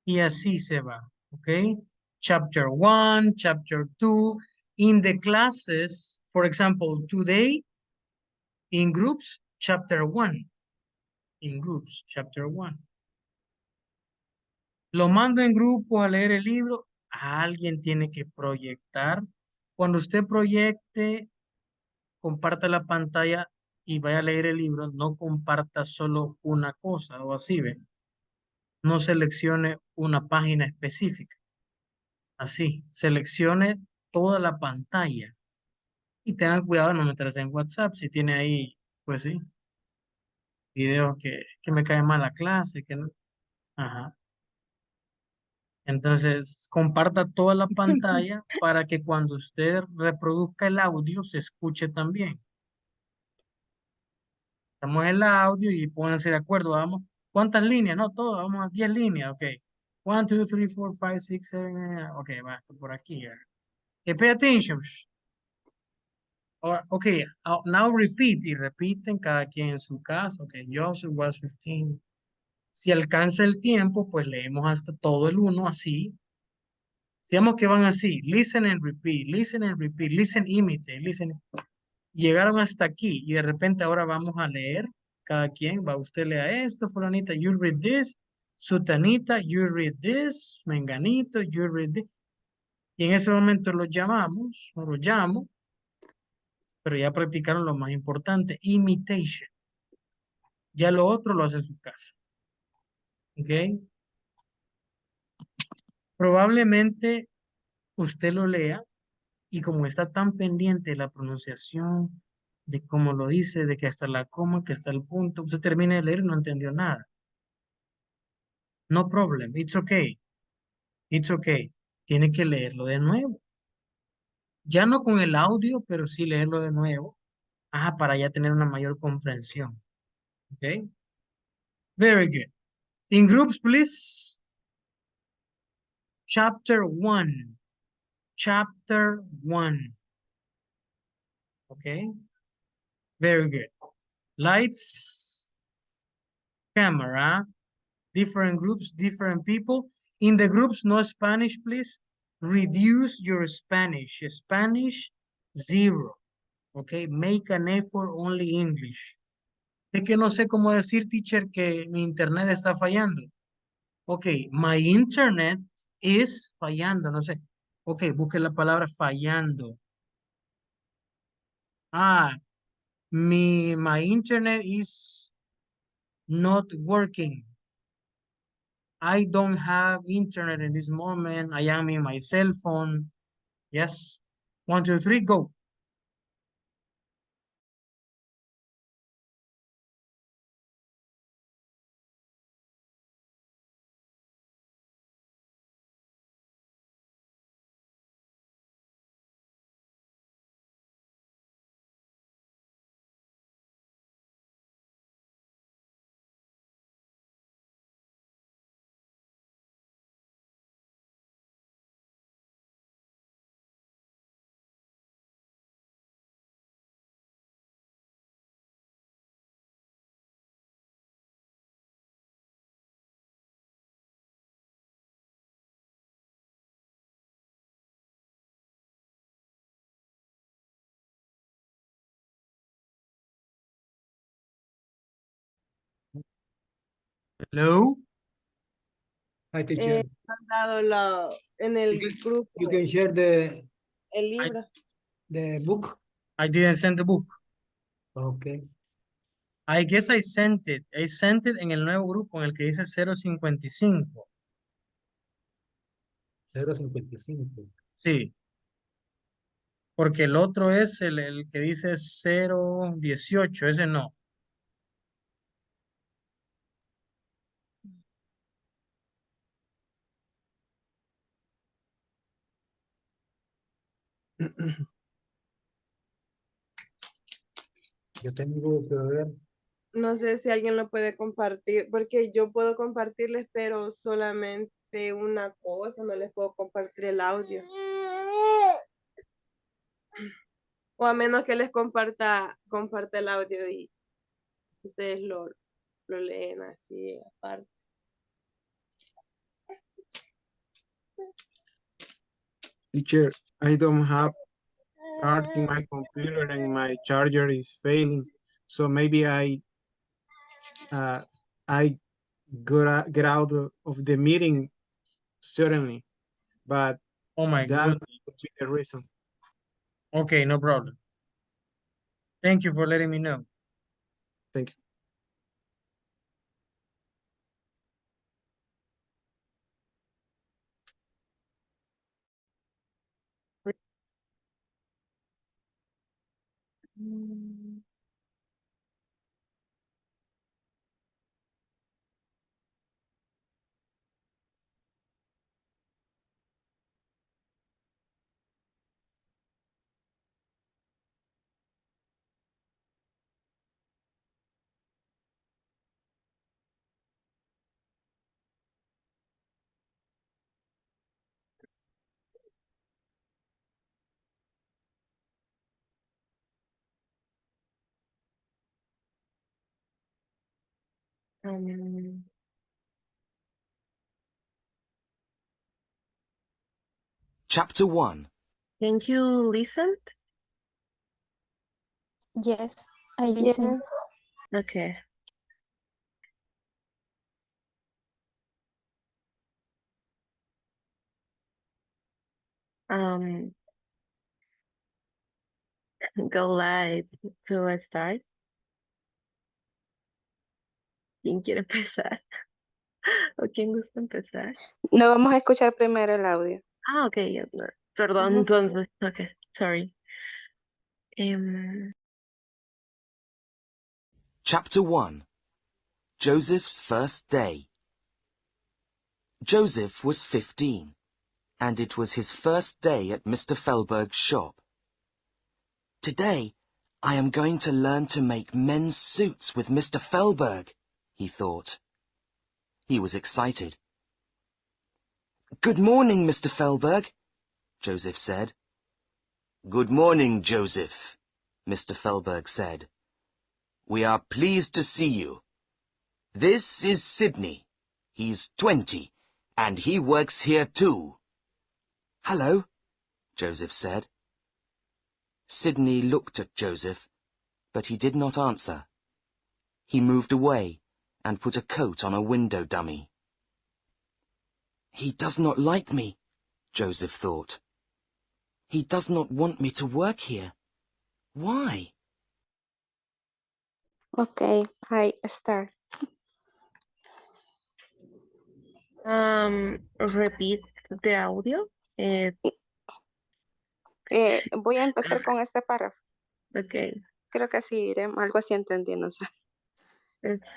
Y así se va, ¿ok? Chapter 1, Chapter 2. In the classes, for example, today, in groups, Chapter 1. In groups, Chapter 1. Lo mando en grupo a leer el libro. Alguien tiene que proyectar. Cuando usted proyecte, comparta la pantalla y vaya a leer el libro, no comparta solo una cosa o así, ¿ve? No seleccione una página específica. Así, seleccione toda la pantalla. Y tengan cuidado de no meterse en WhatsApp. Si tiene ahí, pues sí, videos que me cae mal la clase, que no. Ajá. Entonces, comparta toda la pantalla para que cuando usted reproduzca el audio se escuche también. Estamos en el audio y pónganse de acuerdo, vamos. ¿Cuántas líneas? No, todo, vamos a 10 líneas, ok. 1, 2, 3, 4, 5, 6, 7, ok, basta por aquí. Pay attention. Ok, now repeat, y repiten cada quien en su caso, ok, Joseph was 15. Si alcanza el tiempo, pues leemos hasta todo el 1 así. Digamos que van así, listen and repeat, listen and repeat, listen, imitate, listen. Llegaron hasta aquí y de repente ahora vamos a leer cada quien. Va, usted lea esto, fulanita, you read this. Sutanita, you read this. Menganito, you read this. Y en ese momento los llamamos, o los llamo, pero ya practicaron lo más importante, imitation. Ya lo otro lo hace en su casa. ¿Ok? Probablemente usted lo lea y como está tan pendiente de la pronunciación, de cómo lo dice, de que hasta la coma, que está el punto, usted termina de leer y no entendió nada. No problem, it's okay, it's okay. Tiene que leerlo de nuevo. Ya no con el audio, pero sí leerlo de nuevo. Para ya tener una mayor comprensión. ¿Ok? Very good. In groups, please. Chapter 1. Chapter 1. Okay. Very good. Lights, camera, different groups, different people. In the groups, no Spanish, please. Reduce your Spanish. Spanish, 0. Okay. Make an effort only English. Es que no sé cómo decir, teacher, que mi internet está fallando. Ok, my internet is fallando, no sé. Ok, busque la palabra fallando. My internet is not working. I don't have internet in this moment. I am in my cell phone. Yes. 1, 2, 3, go. Hello. Hi, teacher. Han dado en el grupo You can share el libro. the book. I didn't send the book. Okay. I guess I sent it. I sent it en el nuevo grupo en el que dice 055. 055. Sí. Porque el otro es el que dice 018, ese no. Yo tengo que ver. No sé si alguien lo puede compartir, porque yo puedo compartirles, pero solamente una cosa, no les puedo compartir el audio. O a menos que les comparta el audio y ustedes lo leen así aparte. Teacher, I don't have charge in my computer and my charger is failing. So maybe I get out of the meeting certainly, but Oh my that goodness. could be the reason. Okay, no problem. Thank you for letting me know. Thank you. Chapter 1. Can you listen? Yes, I listen. Yes. Okay. Um, go live to start. ¿Quién quiere empezar? ¿O quién gusta empezar? No vamos a escuchar primero el audio. Ah, ok, ya, no. Perdón, Ujú. entonces, okay, sorry. Chapter 1. Joseph's First Day. Joseph was 15, and it was his first day at Mr. Fellberg's shop. Today, I am going to learn to make men's suits with Mr. Fellberg, he thought. He was excited. Good morning, Mr. Fellberg, Joseph said. Good morning, Joseph, Mr. Fellberg said. We are pleased to see you. This is Sidney. He's 20, and he works here too. Hello, Joseph said. Sidney looked at Joseph, but he did not answer. He moved away and put a coat on a window dummy. He does not like me, Joseph thought. He does not want me to work here. Why? Okay, I start. Repeat the audio. Voy a empezar con este párrafo. Okay. Creo que así iré, algo así entendí, no sé.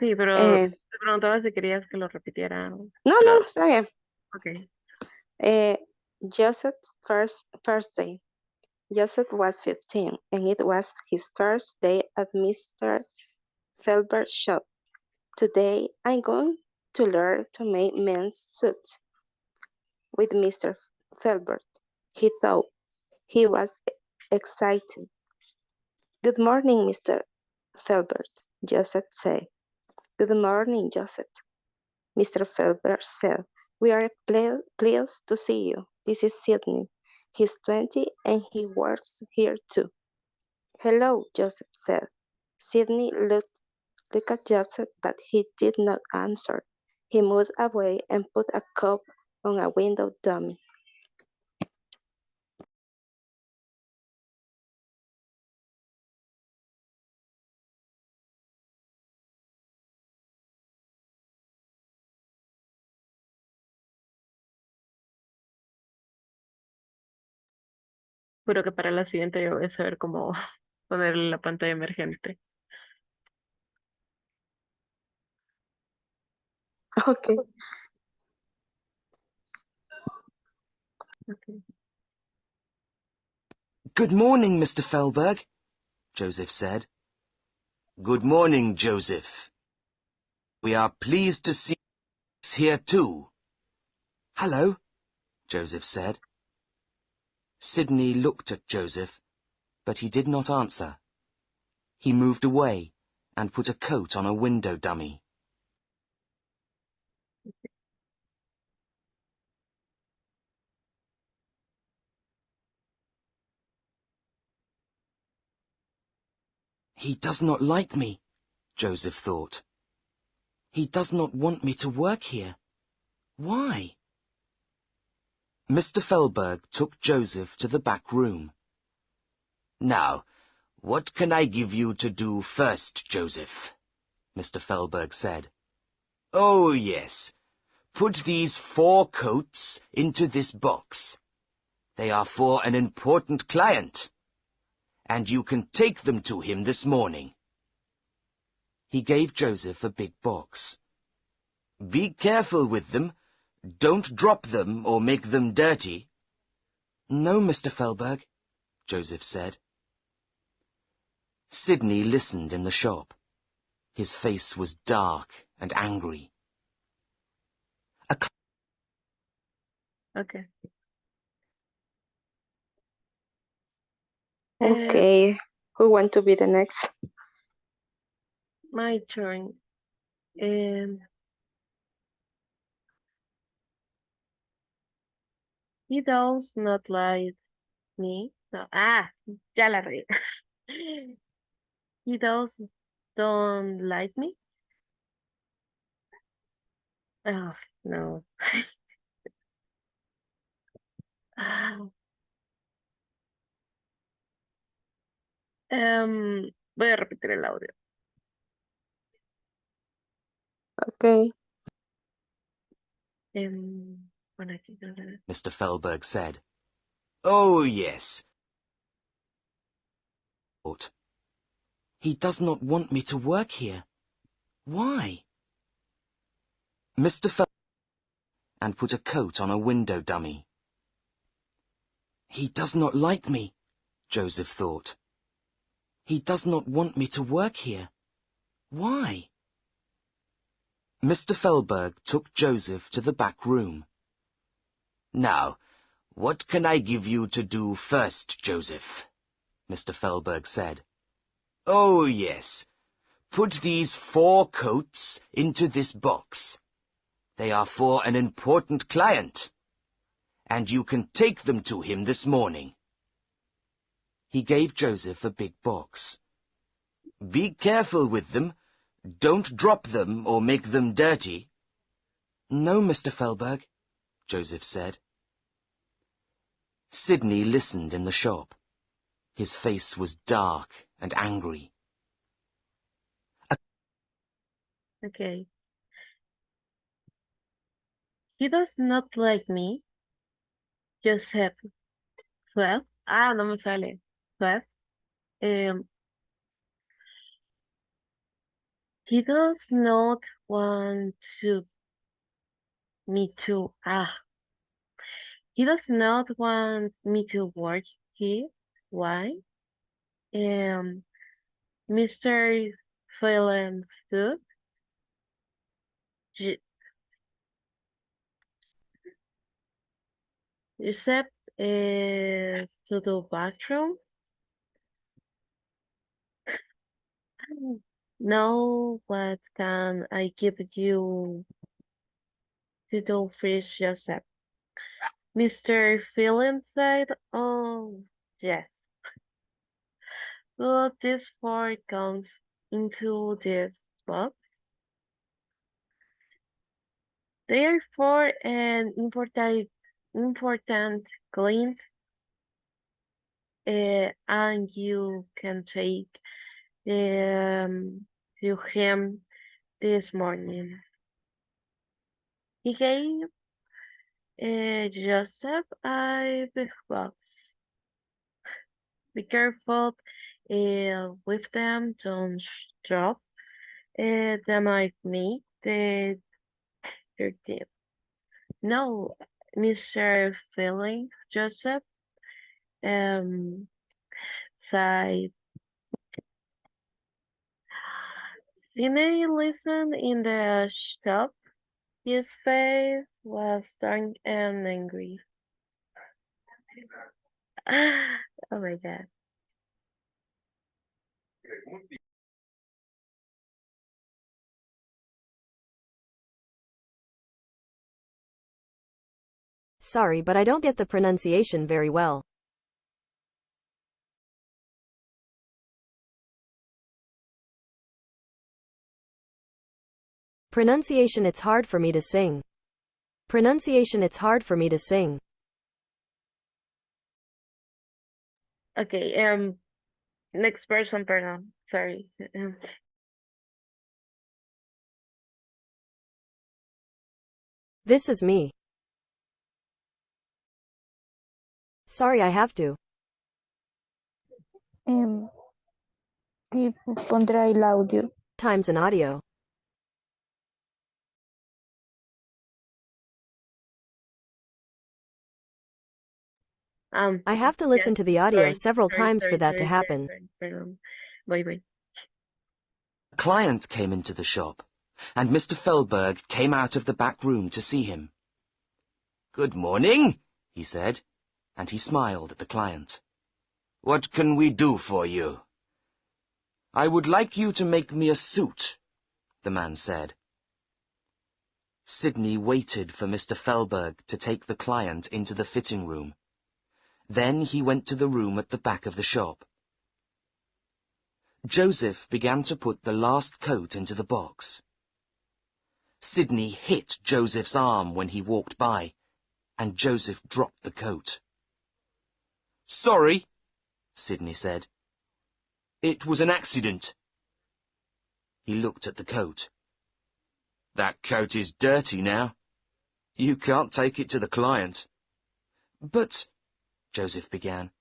Sí, pero te preguntaba si querías que lo repitiera. No, Pero, no, está bien. okay. Joseph's first day. Joseph was 15, and it was his first day at Mr. Felbert's shop. Today, I'm going to learn to make men's suits with Mr. Felbert. He thought. He was excited. Good morning, Mr. Felbert, Joseph said. Good morning, Joseph, Mr. Felbert said. We are pleased to see you. This is Sidney. He's 20 and he works here too. Hello, Joseph said. Sidney looked at Joseph, but he did not answer. He moved away and put a cup on a window dummy. Juro que para la siguiente yo voy a saber cómo ponerle la pantalla emergente. Okay. Okay. Good morning, Mr. Fellberg, Joseph said. Good morning, Joseph. We are pleased to see you here too. Hello, Joseph said. Sidney looked at Joseph, but he did not answer. He moved away and put a coat on a window dummy. He does not like me, Joseph thought. He does not want me to work here. Why? Mr. Fellberg took Joseph to the back room. Now, what can I give you to do first, Joseph? Mr. Fellberg said. Oh, yes. Put these 4 coats into this box. They are for an important client, and you can take them to him this morning. He gave Joseph a big box. Be careful with them. Don't drop them or make them dirty. No, Mr. Fellberg, Joseph said. Sidney listened in the shop. His face was dark and angry. Okay. Okay. Who want to be the next? My turn. He does not like me. No. Ya la regué. He don't like me? Oh, no. Voy a repetir el audio. Okay. Bueno, aquí, Mr. Fellberg said. Oh, yes. He does not want me to work here. Why? Mr. Fellberg and put a coat on a window dummy. He does not like me, Joseph thought. He does not want me to work here. Why? Mr. Fellberg took Joseph to the back room. Now, what can I give you to do first, Joseph? Mr. Fellberg said. Oh, yes. Put these 4 coats into this box. They are for an important client, and you can take them to him this morning. He gave Joseph a big box. Be careful with them. Don't drop them or make them dirty. No, Mr. Fellberg, Joseph said. Sidney listened in the shop. His face was dark and angry. Okay. He does not like me. Joseph. 12. Ah, no me sale. 12. He does not want me to. He does not want me to work here. Why? Mr. Phelan food. Joseph to the bathroom. No, what can I give you to do first, Joseph? Mr. Phillips said, oh, yes. Put this 4 comes into this box. They are for an important client, and you can take to him this morning. He gave Joseph a big box. Be careful with them, don't drop they might make the 13th. No, Mr. Feeling, Joseph sighed. Sidney listened in the shop. His face was dark and angry. Oh my God. Sorry, but I don't get the pronunciation very well. Pronunciation, it's hard for me to sing. Pronunciation, it's hard for me to sing. Okay, next person, pardon. Sorry. This is me. Sorry, I have to. Y pondrá el audio. Times in audio. I have to listen to the audio several times for that to happen. Bye. A client came into the shop, and Mr. Fellberg came out of the back room to see him. Good morning, he said, and he smiled at the client. What can we do for you? I would like you to make me a suit, the man said. Sidney waited for Mr. Fellberg to take the client into the fitting room. Then he went to the room at the back of the shop. Joseph began to put the last coat into the box. Sydney hit Joseph's arm when he walked by, and Joseph dropped the coat. "Sorry," Sydney said. "It was an accident." He looked at the coat. "That coat is dirty now. You can't take it to the client." "But," Joseph began.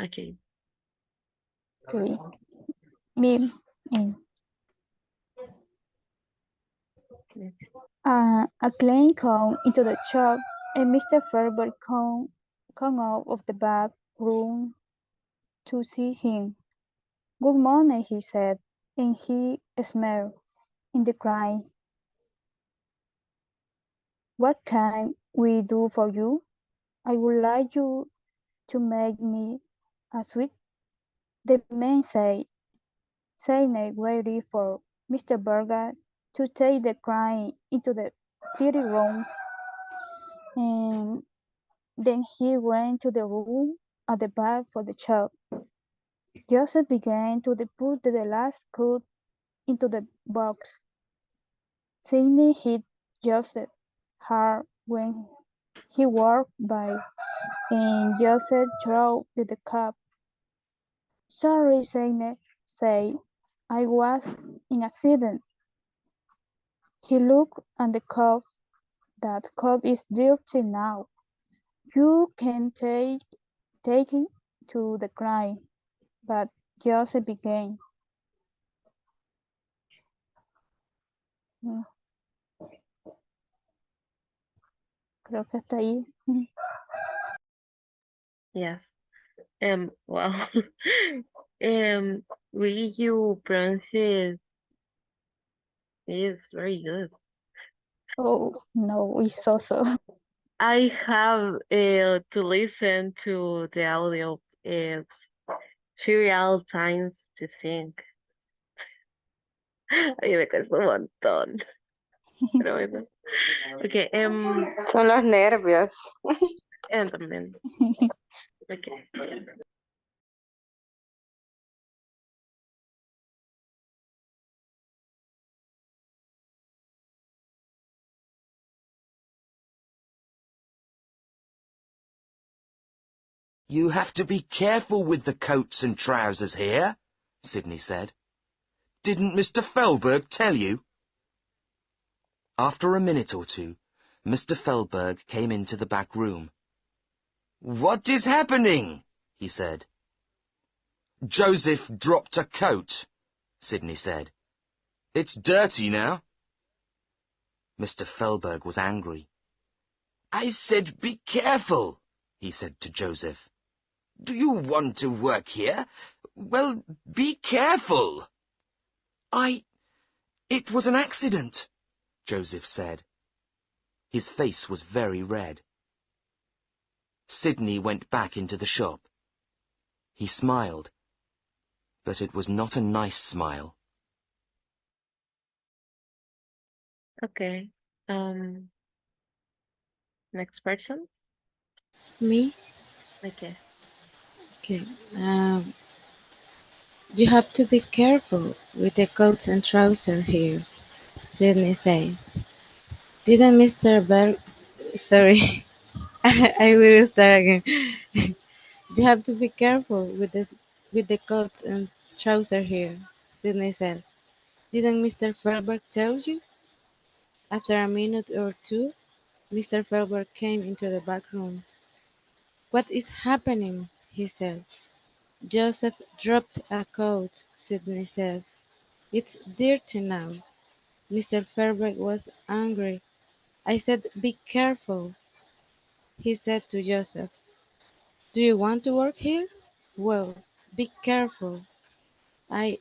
Okay. Okay. Me. mm. A client came into the shop, and Mr. Ferber come out of the back room to see him. "Good morning," he said, and he smiled in the crowd. "What can we do for you? I would like you to make me a sweet," the man said, saying ready for Mr. Berger to take the client into the fitting room, and then he went to the room at the back for the shop. Joseph began to put the last coat into the box. Sidney hit Joseph hard when he walked by, and Joseph threw the cup. "Sorry," Sidney said. "I was in accident." He looked at the cup. "That coat is dirty now. You can take it to the client." But Joseph began. Mm, Creo que hasta ahí. Yes. Well, we you pronounce it is very good. Oh, no, it's so. I have to listen to the audio serial times to think. A mí me cuesta un montón. Pero bueno. Okay, Son los nervios. también. Okay. "You have to be careful with the coats and trousers here," Sydney said. "Didn't Mr. Felberg tell you?" After a minute or two, Mr. Felberg came into the back room. "What is happening?" he said. "Joseph dropped a coat," Sydney said. "It's dirty now." Mr. Felberg was angry. "I said be careful," he said to Joseph. "Do you want to work here? Well, be careful." It was an accident," Joseph said. His face was very red. Sydney went back into the shop. He smiled, but it was not a nice smile. Okay. Next person. Me? Okay. Okay. You have to be careful with the coats and trousers here, Sydney said. Didn't Mr. Berg... Sorry, I will start again. You have to be careful with the coats and trousers here, Sydney said. Didn't Mr. Felberg tell you? After a minute or two, Mr. Felberg came into the back room. "What is happening?" he said. "Joseph dropped a coat," Sydney said. "It's dirty now." Mr. Fairbank was angry. "I said be careful," he said to Joseph. "Do you want to work here? Well, be careful." "I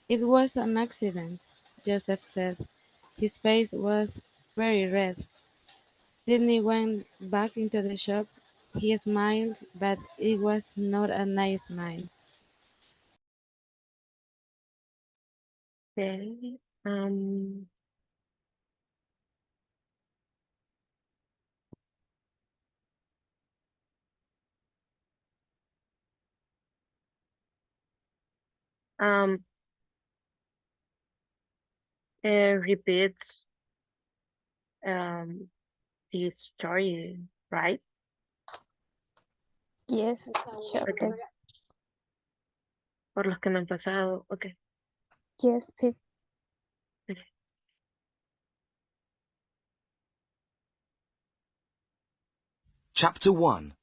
It was an accident," Joseph said. His face was very red. Sidney went back into the shop. He smiled, but it was not a nice smile. Okay. Um, repeats the story, right? Yes, sure. Okay. Por los que no han pasado, okay. Yes, it, Chapter 1.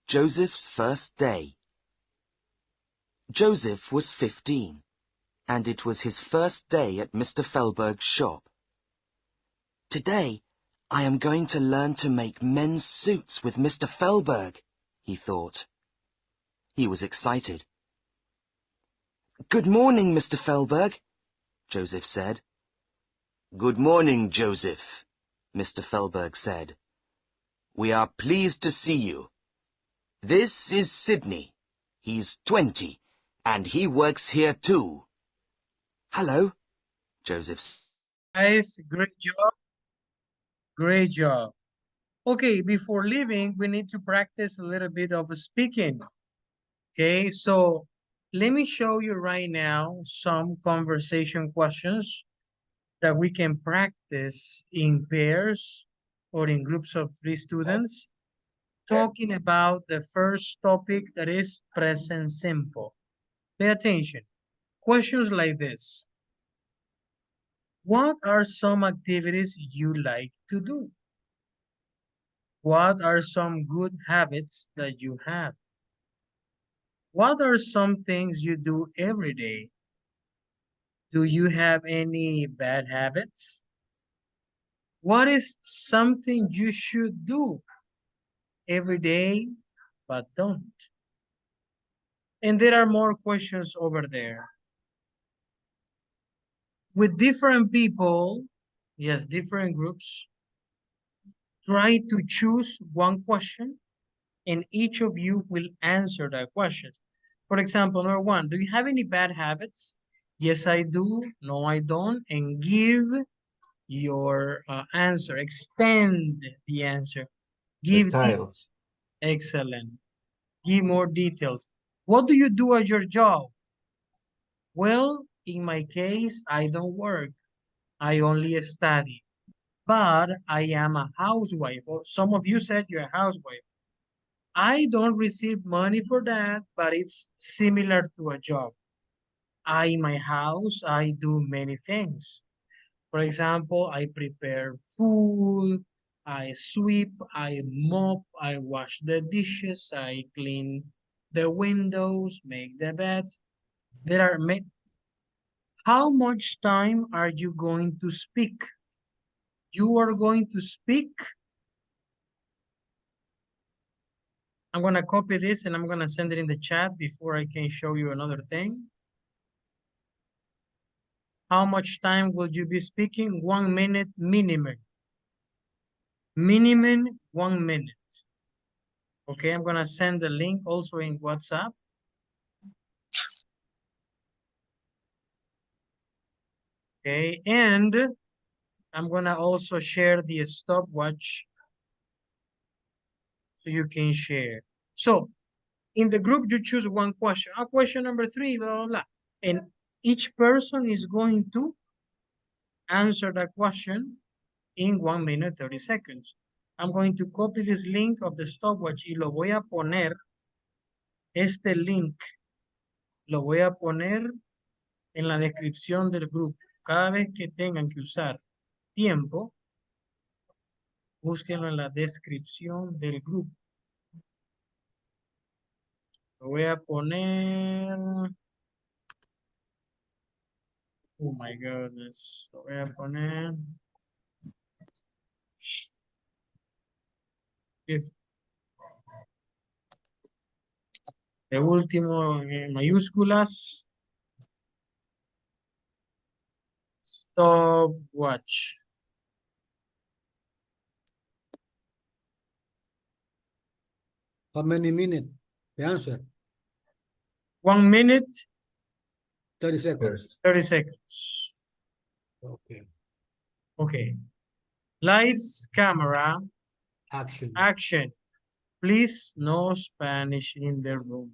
Joseph's First Day. Joseph was 15, and it was his first day at Mr. Fellberg's shop. Today, I am going to learn to make men's suits with Mr. Fellberg, he thought. He was excited. Good morning, Mr. Fellberg, Joseph said. Good morning, Joseph, Mr. Fellberg said. We are pleased to see you. This is Sidney. He's 20, and he works here too. Hello, Joseph said. Guys, great job. Great job. Okay, before leaving, we need to practice a little bit of speaking. Okay, so let me show you right now some conversation questions that we can practice in pairs or in groups of 3 students, talking about the first topic, that is present simple. Pay attention. Questions like this. What are some activities you like to do? What are some good habits that you have? What are some things you do every day? Do you have any bad habits? What is something you should do every day but don't? And there are more questions over there. With different people, yes, different groups, try to choose one question and each of you will answer that question. For example, number 1, do you have any bad habits? Yes, I do. No, I don't. And give your answer. Extend the answer. Give Details. Excellent. Give more details. What do you do at your job? Well, in my case, I don't work. I only study. But I am a housewife. Well, some of you said you're a housewife. I don't receive money for that, but it's similar to a job. In my house, I do many things. For example, I prepare food, I sweep, I mop, I wash the dishes, I clean the windows, make the beds. There are many. How much time are you going to speak? You are going to speak. I'm going to copy this and I'm going to send it in the chat before I can show you another thing. How much time will you be speaking? 1 minute minimum. Minimum 1 minute. Okay, I'm going to send the link also in WhatsApp. Okay, and I'm going to also share the stopwatch so you can share. So, in the group, you choose one question. Question number 3, blah, blah, blah. And each person is going to answer that question in 1 minute, 30 seconds. I'm going to copy this link of the stopwatch y lo voy a poner, este link, lo voy a poner en la descripción del grupo. Cada vez que tengan que usar tiempo, búsquenlo en la descripción del grupo. Lo voy a poner. Oh my goodness. Lo voy a poner. De último, en mayúsculas. Stopwatch. How many minutes? The answer. 1 minute. 30 seconds. 30 seconds. Okay. Okay. Lights, camera. Action. Action. Please, no Spanish in the rooms.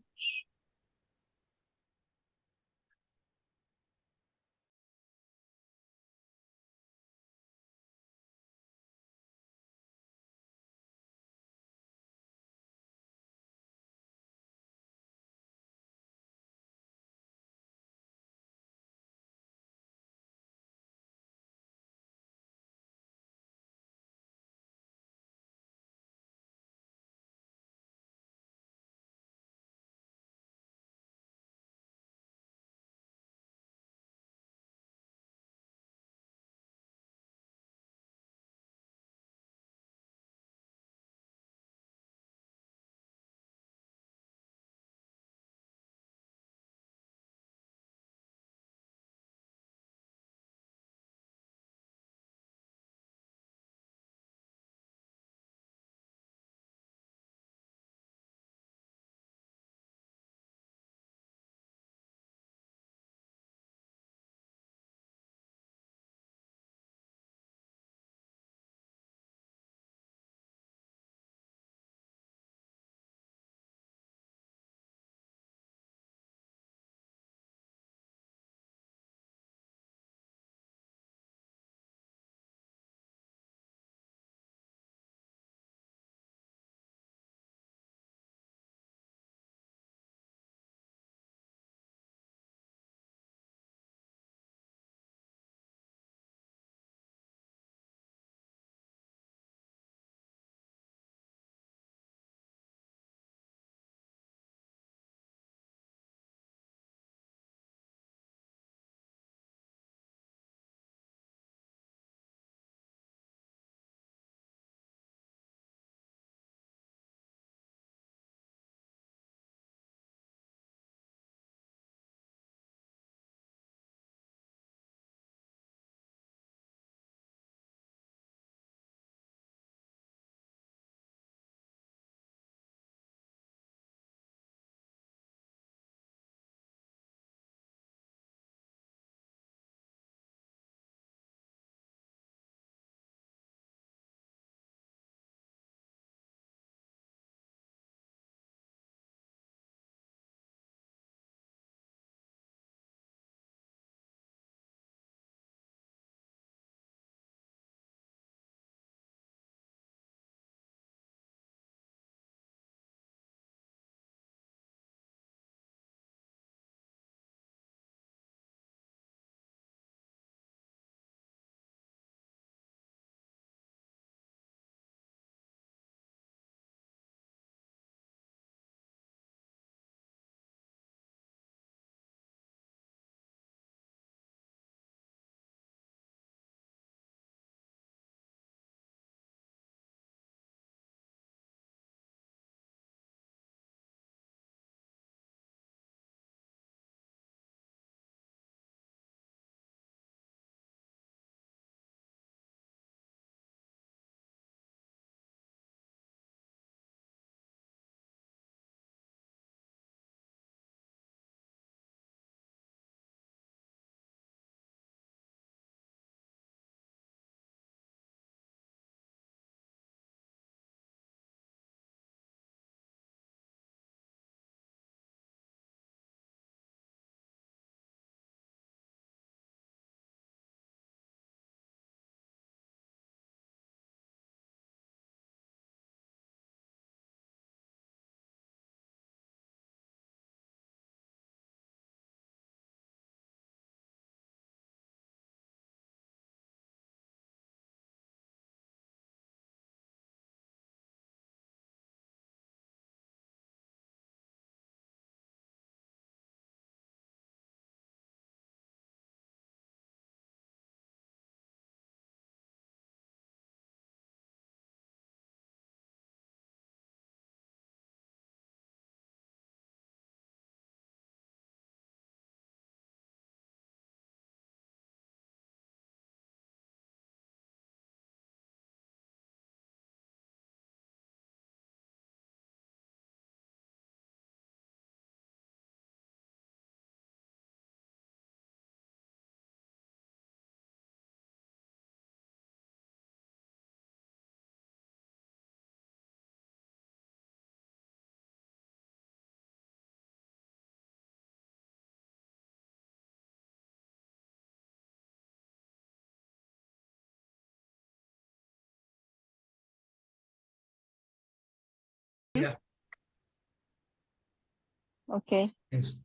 Okay. Yes.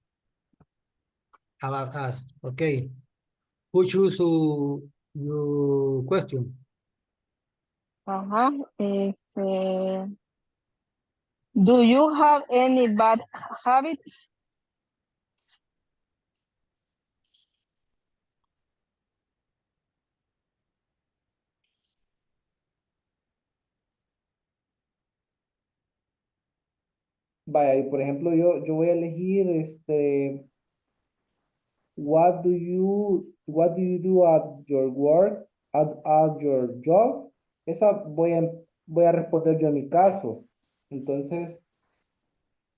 About us. Okay. Who choose your question? Uh-huh. Do you have any bad habits? Vaya, y por ejemplo, yo voy a elegir what do you do at your work, at your job? Esa voy a responder yo en mi caso. Entonces,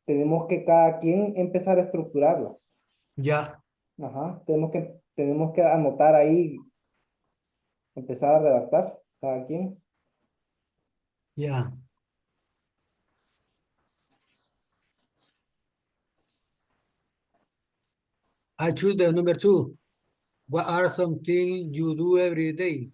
tenemos que cada quien empezar a estructurarla. Ya. Ajá, tenemos que anotar ahí, empezar a redactar cada quien. Yeah. I choose the number 2. What are some things you do every day?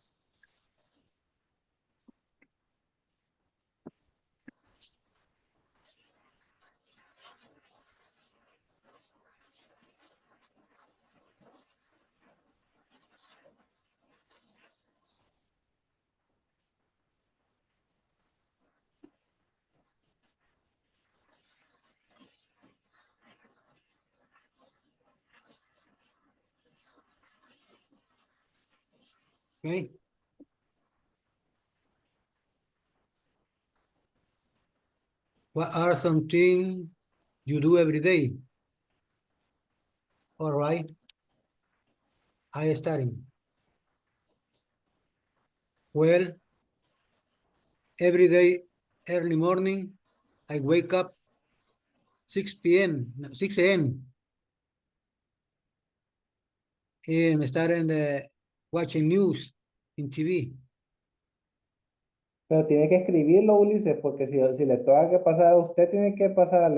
Okay. What are some things you do every day? All right. I starting. Well, every day, early morning, I wake up 6 p.m., no, 6 a.m. and starting watching news in TV. Pero tiene que escribirlo, Ulises, porque si le toca que pasar a usted, tiene que pasar a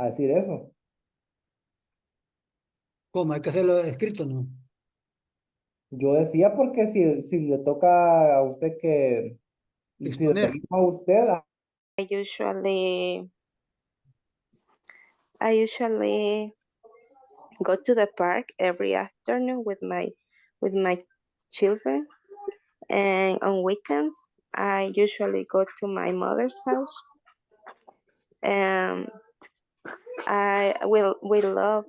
decir eso. ¿Cómo? ¿Hay que hacerlo escrito, no? Yo decía porque si le toca a usted si le Exponer. toca a usted, I usually go to the park every afternoon with my children, and on weekends I usually go to my mother's house. And we love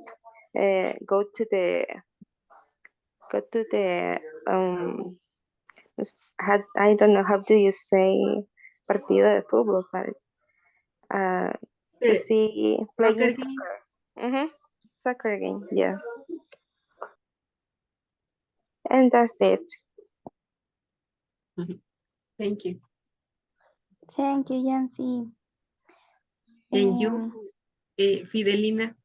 go to the I don't know how do you say partido de fútbol, but to see playing Soccer game. soccer. Soccer game, yes. And that's it. Thank you. Thank you, Yancy. And you, Fidelina?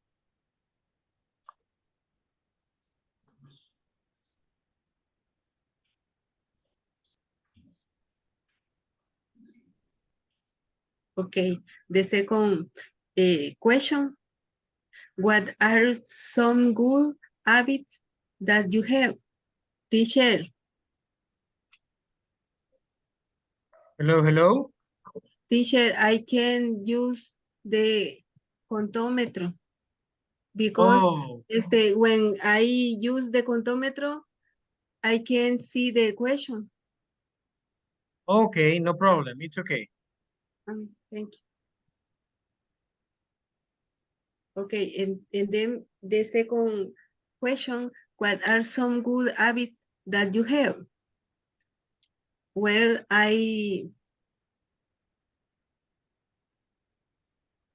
Okay, the second question. What are some good habits that you have? Teacher. Hello, hello. Teacher, I can use the contómetro because Oh, when I use the contómetro, I can see the question. okay, no problem. It's okay. Thank you. Okay, and then the second question, what are some good habits that you have? Well, I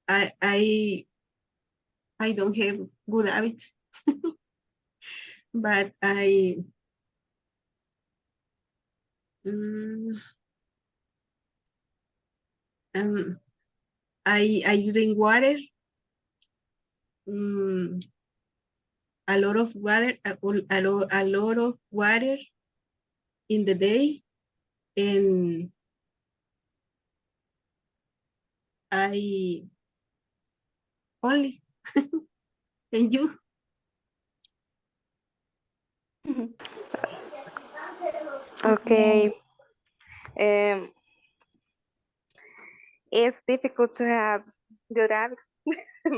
don't have good habits, but I drink water, a lot of water, a lot of water in the day, and I only, and you? Okay. Um, it's difficult to have good habits,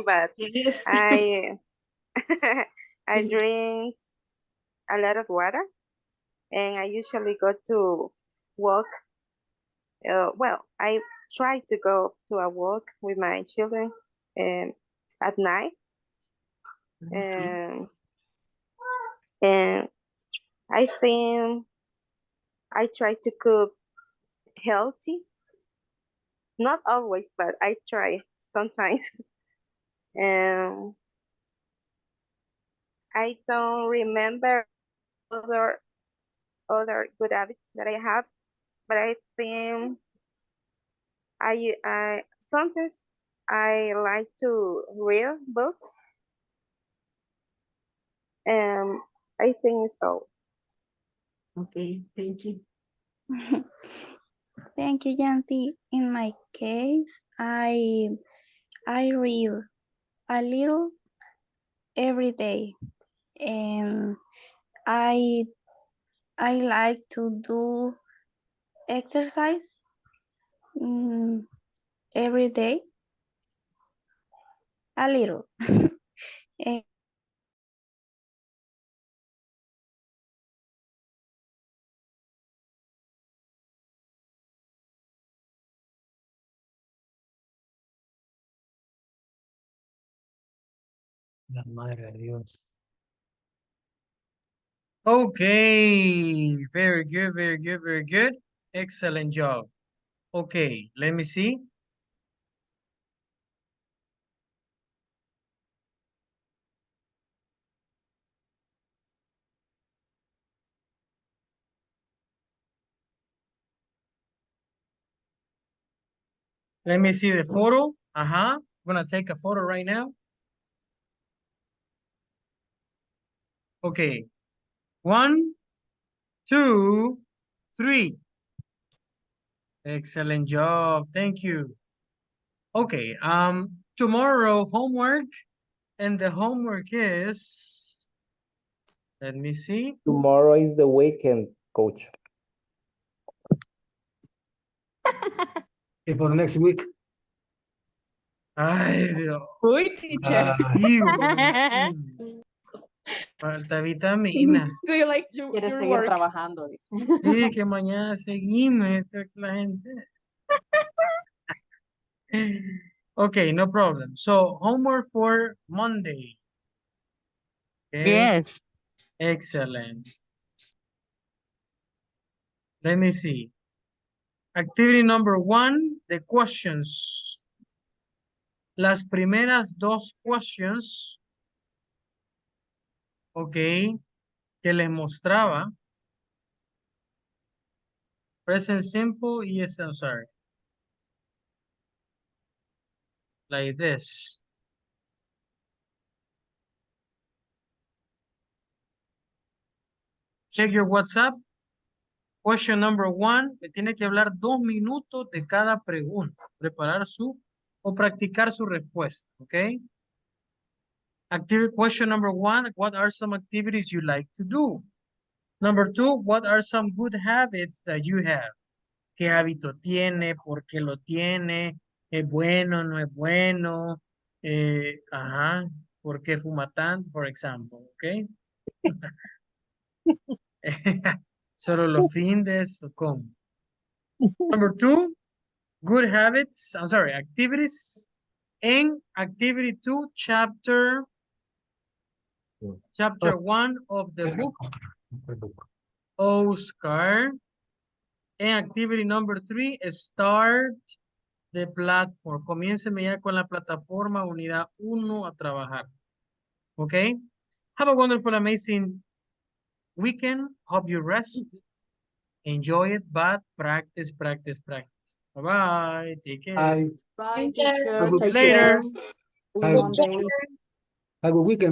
but Yes. I I drink a lot of water, and I usually go to walk. Well, I try to go to a walk with my children um, at night, and and I think I try to cook healthy. Not always, but I try sometimes. And I don't remember other good habits that I have, but I think I sometimes I like to read books. Um, I think so. Okay, thank you. Thank you, Yancy. In my case, I read a little every day, and I I like to do exercise every day, a little. Eh, La madre de Dios. Okay, very good, very good, very good. Excellent job. Okay, let me see. Let me see the photo. I'm gonna take a photo right now. Okay, 1, 2, 3. Excellent job. Thank you. Okay, tomorrow homework, and the homework is, let me see. Tomorrow is the weekend, coach. Okay, for next week. Ay, Dios. Uy, teacher. Sí, güey. Falta vitamina. Do you like Quiere your seguir work? trabajando, dice. Sí, que mañana seguimos esto es la gente. Okay, no problem. So, homework for Monday. Okay. Yes. Excellent. Let me see. Activity number 1, the questions. Las primeras 2 questions, ok, que les mostraba. Present simple, yes, I'm sorry. Like this. Check your WhatsApp. Question number 1, me tiene que hablar 2 minutos de cada pregunta. Preparar su o practicar su respuesta, ¿ok? Activity question number 1, what are some activities you like to do? Number 2, what are some good habits that you have? ¿Qué hábito tiene? ¿Por qué lo tiene? ¿Es bueno? ¿No es bueno? ¿Por qué fuma tanto? For example, ¿ok? ¿Solo los fines o cómo? Number 2, good habits, I'm sorry, activities. In activity 2, chapter 1 of the book, Oscar. And activity number 3, start the platform. Comienceme ya con la plataforma unidad 1 a trabajar. Okay? Have a wonderful, amazing weekend. Hope you rest. Enjoy it, but practice, practice, practice. Bye-bye. Take care. Bye. Bye, Teacher. teacher. Have a good Take weekend. care. Later. See you Have, Monday. have a weekend.